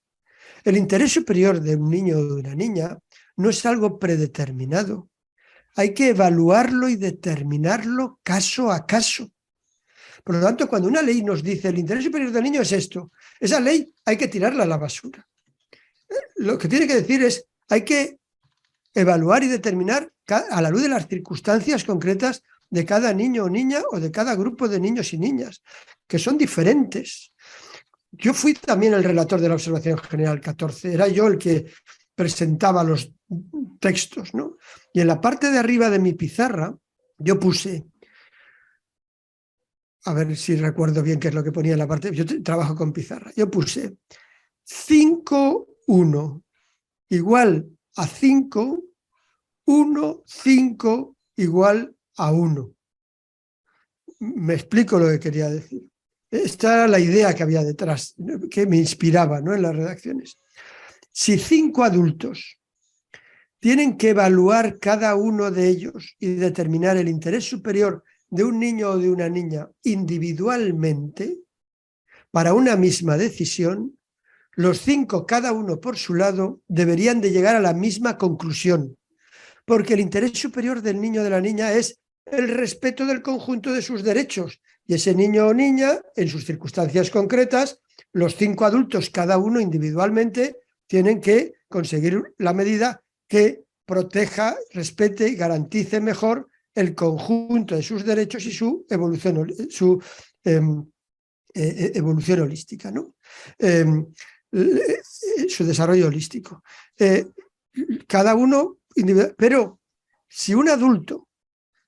El interés superior de un niño o de una niña no es algo predeterminado. Hay que evaluarlo y determinarlo caso a caso. Por lo tanto, cuando una ley nos dice el interés superior del niño es esto, esa ley hay que tirarla a la basura. Lo que tiene que decir es, hay que evaluar y determinar a la luz de las circunstancias concretas de cada niño o niña o de cada grupo de niños y niñas, que son diferentes. Yo fui también el relator de la Observación General 14, era yo el que presentaba los textos, ¿no? Y en la parte de arriba de mi pizarra yo puse, a ver si recuerdo bien qué es lo que ponía en la parte, yo trabajo con pizarra, yo puse 5, 1 igual a 5, 1, 5 igual a 1. Me explico lo que quería decir. Esta era la idea que había detrás, que me inspiraba, ¿no?, en las redacciones. Si 5 adultos tienen que evaluar cada uno de ellos y determinar el interés superior de un niño o de una niña individualmente para una misma decisión, los 5, cada uno por su lado, deberían de llegar a la misma conclusión, porque el interés superior del niño o de la niña es el respeto del conjunto de sus derechos, y ese niño o niña, en sus circunstancias concretas, los 5 adultos, cada uno individualmente, tienen que conseguir la medida que proteja, respete y garantice mejor el conjunto de sus derechos y su evolución, evolución holística, ¿no? Su desarrollo holístico. Cada uno individual, pero si un adulto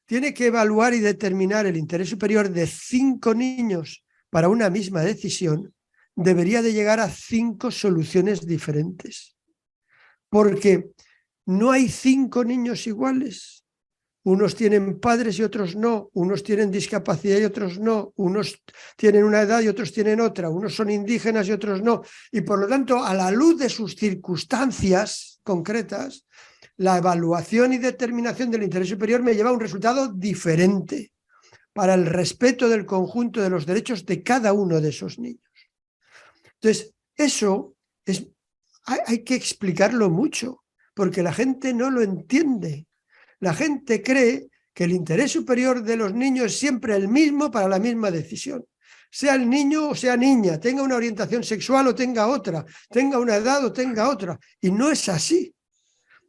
tiene que evaluar y determinar el interés superior de 5 niños para una misma decisión, debería de llegar a 5 soluciones diferentes. Porque no hay 5 niños iguales. Unos tienen padres y otros no, unos tienen discapacidad y otros no, unos tienen una edad y otros tienen otra, unos son indígenas y otros no. Y por lo tanto, a la luz de sus circunstancias concretas, la evaluación y determinación del interés superior me lleva a un resultado diferente para el respeto del conjunto de los derechos de cada uno de esos niños. Entonces, eso hay que explicarlo mucho, porque la gente no lo entiende. La gente cree que el interés superior de los niños es siempre el mismo para la misma decisión. Sea el niño o sea niña, tenga una orientación sexual o tenga otra, tenga una edad o tenga otra. Y no es así.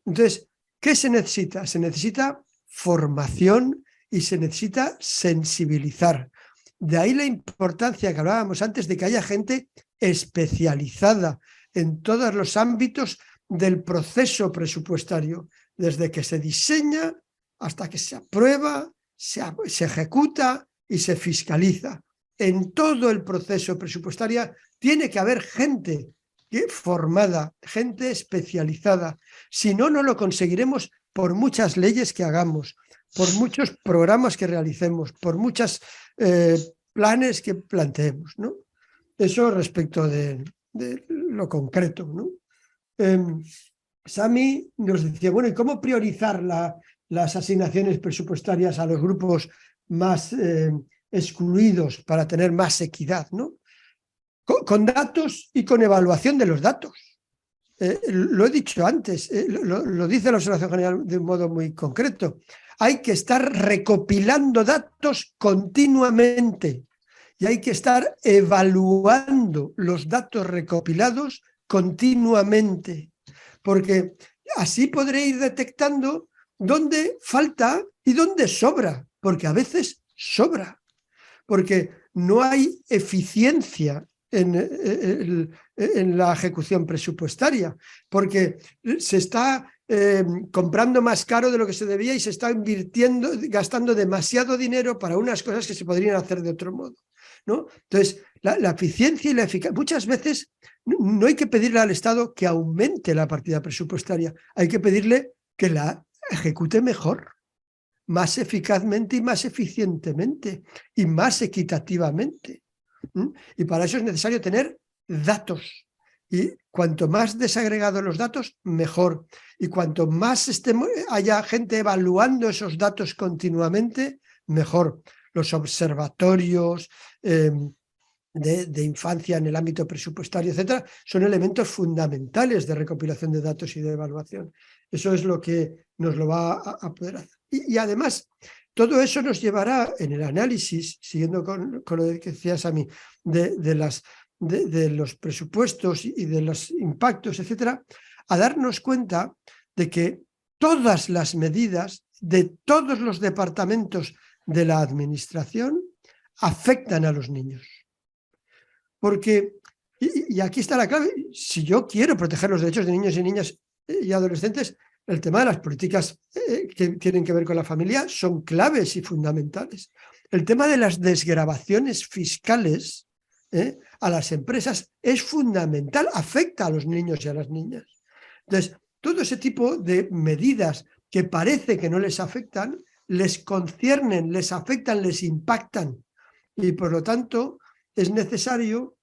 Entonces, ¿qué se necesita? Se necesita formación y se necesita sensibilizar. De ahí la importancia que hablábamos antes de que haya gente especializada en todos los ámbitos del proceso presupuestario, desde que se diseña hasta que se aprueba, se ejecuta y se fiscaliza. En todo el proceso presupuestario tiene que haber gente formada, gente especializada. Si no, no lo conseguiremos por muchas leyes que hagamos, por muchos programas que realicemos, por muchos planes que planteemos, ¿no? Eso respecto de lo concreto, ¿no? Sami nos decía, bueno, ¿y cómo priorizar las asignaciones presupuestarias a los grupos más excluidos para tener más equidad, ¿no? Con datos y con evaluación de los datos. Lo he dicho antes, lo dice la Observación General de un modo muy concreto. Hay que estar recopilando datos continuamente y hay que estar evaluando los datos recopilados continuamente, porque así podré ir detectando dónde falta y dónde sobra, porque a veces sobra, porque no hay eficiencia en la ejecución presupuestaria, porque se está comprando más caro de lo que se debía y se está invirtiendo, gastando demasiado dinero para unas cosas que se podrían hacer de otro modo, ¿no? Entonces, la eficiencia y la eficacia, muchas veces no hay que pedirle al Estado que aumente la partida presupuestaria, hay que pedirle que la ejecute mejor, más eficazmente y más eficientemente y más equitativamente. Y para eso es necesario tener datos. Y cuanto más desagregados los datos, mejor. Y cuanto más haya gente evaluando esos datos continuamente, mejor. Los observatorios, de infancia en el ámbito presupuestario, etcétera, son elementos fundamentales de recopilación de datos y de evaluación. Eso es lo que nos lo va a poder hacer. Y además, todo eso nos llevará en el análisis, siguiendo con lo que decías a mí, de los presupuestos y de los impactos, etcétera, a darnos cuenta de que todas las medidas de todos los departamentos de la administración afectan a los niños. Porque, y aquí está la clave, si yo quiero proteger los derechos de niños y niñas y adolescentes, el tema de las políticas que tienen que ver con la familia son claves y fundamentales. El tema de las desgravaciones fiscales a las empresas es fundamental, afecta a los niños y a las niñas. Entonces, todo ese tipo de medidas que parece que no les afectan, les conciernen, les afectan, les impactan. Y por lo tanto, es necesario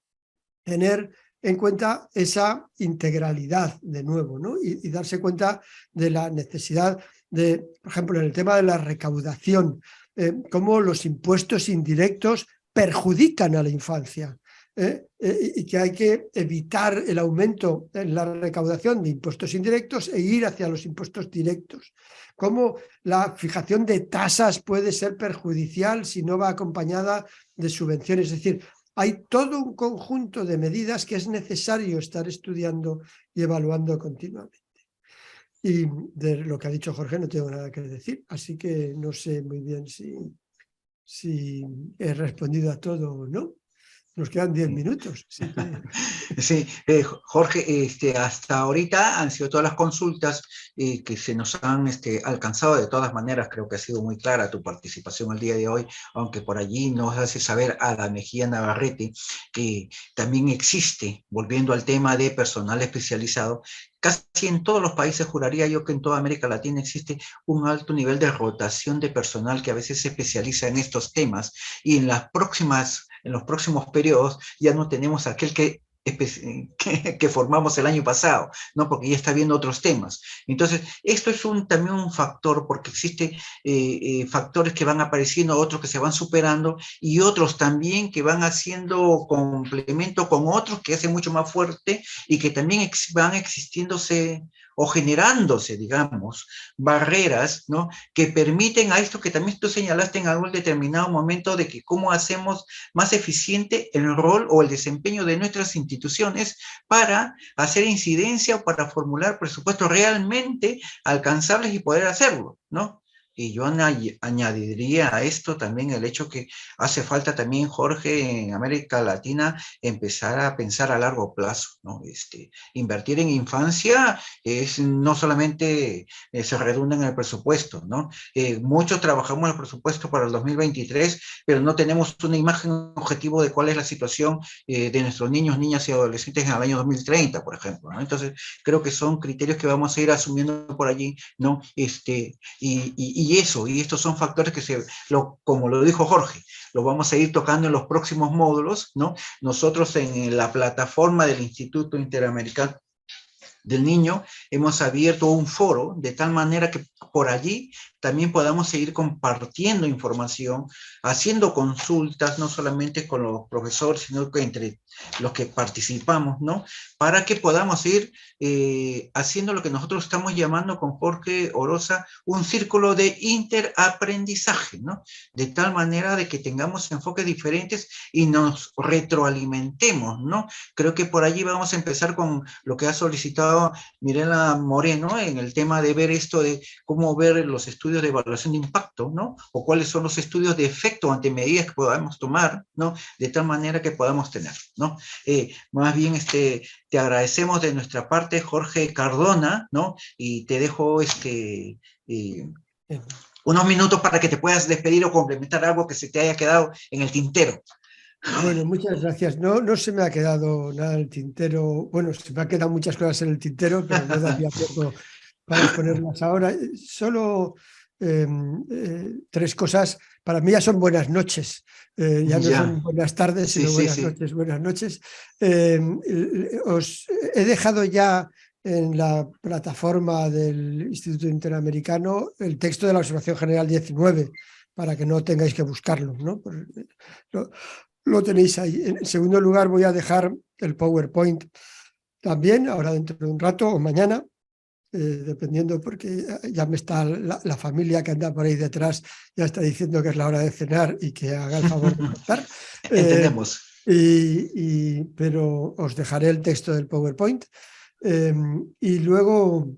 tener en cuenta esa integralidad de nuevo, ¿no? Y darse cuenta de la necesidad de, por ejemplo, en el tema de la recaudación, cómo los impuestos indirectos perjudican a la infancia. Y que hay que evitar el aumento en la recaudación de impuestos indirectos e ir hacia los impuestos directos. Cómo la fijación de tasas puede ser perjudicial si no va acompañada de subvenciones. Es decir, hay todo un conjunto de medidas que es necesario estar estudiando y evaluando continuamente. Y de lo que ha dicho Jorge no tengo nada que decir, así que no sé muy bien si he respondido a todo o no. Nos quedan 10 minutos. Así que... Sí, Jorge, hasta ahorita han sido todas las consultas que se nos han alcanzado. De todas maneras, creo que ha sido muy clara tu participación el día de hoy, aunque por allí nos hace saber Ada Mejía Navarrete que también existe, volviendo al tema de personal especializado, casi en todos los países, juraría yo que en toda América Latina existe un alto nivel de rotación de personal que a veces se especializa en estos temas, y en los próximos periodos ya no tenemos aquel que formamos el año pasado, ¿no? Porque ya está viendo otros temas. Entonces, esto es también un factor, porque existen factores que van apareciendo, otros que se van superando, y otros también que van haciendo complemento con otros que hacen mucho más fuerte, y que también van existiéndose o generándose, digamos, barreras, ¿no? Que permiten a esto que también tú señalaste en algún determinado momento, de que cómo hacemos más eficiente el rol o el desempeño de nuestras instituciones para hacer incidencia o para formular presupuestos realmente alcanzables y poder hacerlo, ¿no? Y yo añadiría a esto también el hecho que hace falta también, Jorge, en América Latina, empezar a pensar a largo plazo, ¿no? Invertir en infancia es no solamente se redunda en el presupuesto, ¿no? Muchos trabajamos el presupuesto para el 2023, pero no tenemos una imagen objetivo de cuál es la situación de nuestros niños, niñas y adolescentes en el año 2030, por ejemplo, ¿no? Entonces, creo que son criterios que vamos a ir asumiendo por allí, ¿no? Y estos son factores que como lo dijo Jorge, lo vamos a ir tocando en los próximos módulos, ¿no? Nosotros en la plataforma del Instituto Interamericano del Niño hemos abierto un foro de tal manera que por allí también podamos seguir compartiendo información, haciendo consultas, no solamente con los profesores, sino que entre los que participamos, ¿no? Para que podamos ir haciendo lo que nosotros estamos llamando con Jorge Orosa un círculo de interaprendizaje, ¿no? De tal manera de que tengamos enfoques diferentes y nos retroalimentemos, ¿no? Creo que por allí vamos a empezar con lo que ha solicitado Mirela Moreno en el tema de ver esto de cómo ver los estudios de evaluación de impacto, ¿no? O cuáles son los estudios de efecto ante medidas que podamos tomar, ¿no? De tal manera que podamos tener, ¿no? Más bien, te agradecemos de nuestra parte, Jorge Cardona, ¿no? Y te dejo unos minutos para que te puedas despedir o complementar algo que se te haya quedado en el tintero. Bueno, muchas gracias. No se me ha quedado nada en el tintero. Bueno, se me han quedado muchas cosas en el tintero, pero no daría tiempo para exponerlas ahora. Solo 3 cosas. Para mí ya son buenas noches. Ya no son buenas tardes, sino buenas noches. Buenas noches. Os he dejado ya en la plataforma del Instituto Interamericano el texto de la Observación General 19, para que no tengáis que buscarlo, ¿no? lo tenéis ahí. En segundo lugar, voy a dejar el PowerPoint también, ahora dentro de un rato o mañana, dependiendo, porque ya me está la familia que anda por ahí detrás, ya está diciendo que es la hora de cenar y que haga el favor de cortar. Entendemos. Pero os dejaré el texto del PowerPoint. Y luego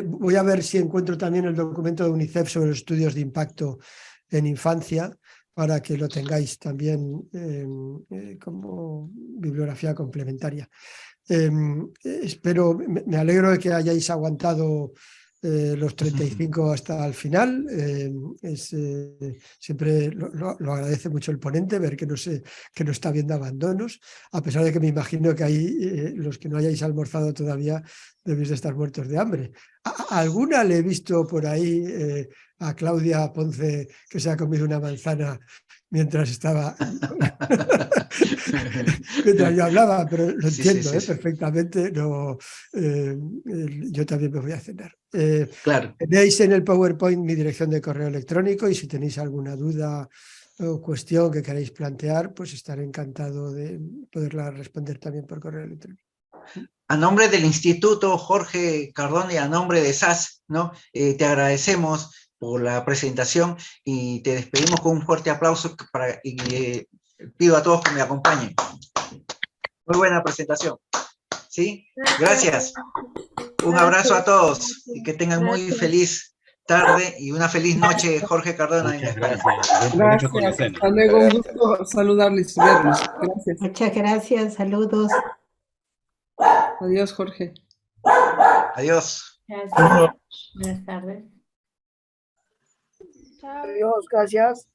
voy a ver si encuentro también el documento de UNICEF sobre los estudios de impacto en infancia, para que lo tengáis también como bibliografía complementaria. Espero, me alegro de que hayáis aguantado los 35 hasta el final. Siempre lo agradece mucho el ponente, ver que no está viendo abandonos, a pesar de que me imagino que hay los que no hayáis almorzado todavía debéis de estar muertos de hambre. ¿A alguna le he visto por ahí a Claudia Ponce que se ha comido una manzana mientras estaba mientras yo hablaba? Pero lo entiendo perfectamente. No, yo también me voy a cenar. Claro. Tenéis en el PowerPoint mi dirección de correo electrónico, y si tenéis alguna duda o cuestión que queráis plantear, pues estaré encantado de poderla responder también por correo electrónico. A nombre del Instituto Jorge Cardona y a nombre de SAS, ¿no? Te agradecemos por la presentación y te despedimos con un fuerte aplauso y pido a todos que me acompañen. Muy buena presentación. ¿Sí? Gracias. Un abrazo a todos y que tengan muy feliz tarde y una feliz noche, Jorge Cardona. Muchas en España. Gracias. Hasta luego, un gusto saludarles y verlos. Gracias. Muchas gracias, saludos. Adiós, Jorge. Adiós. Gracias. Buenas tardes. Adiós, gracias.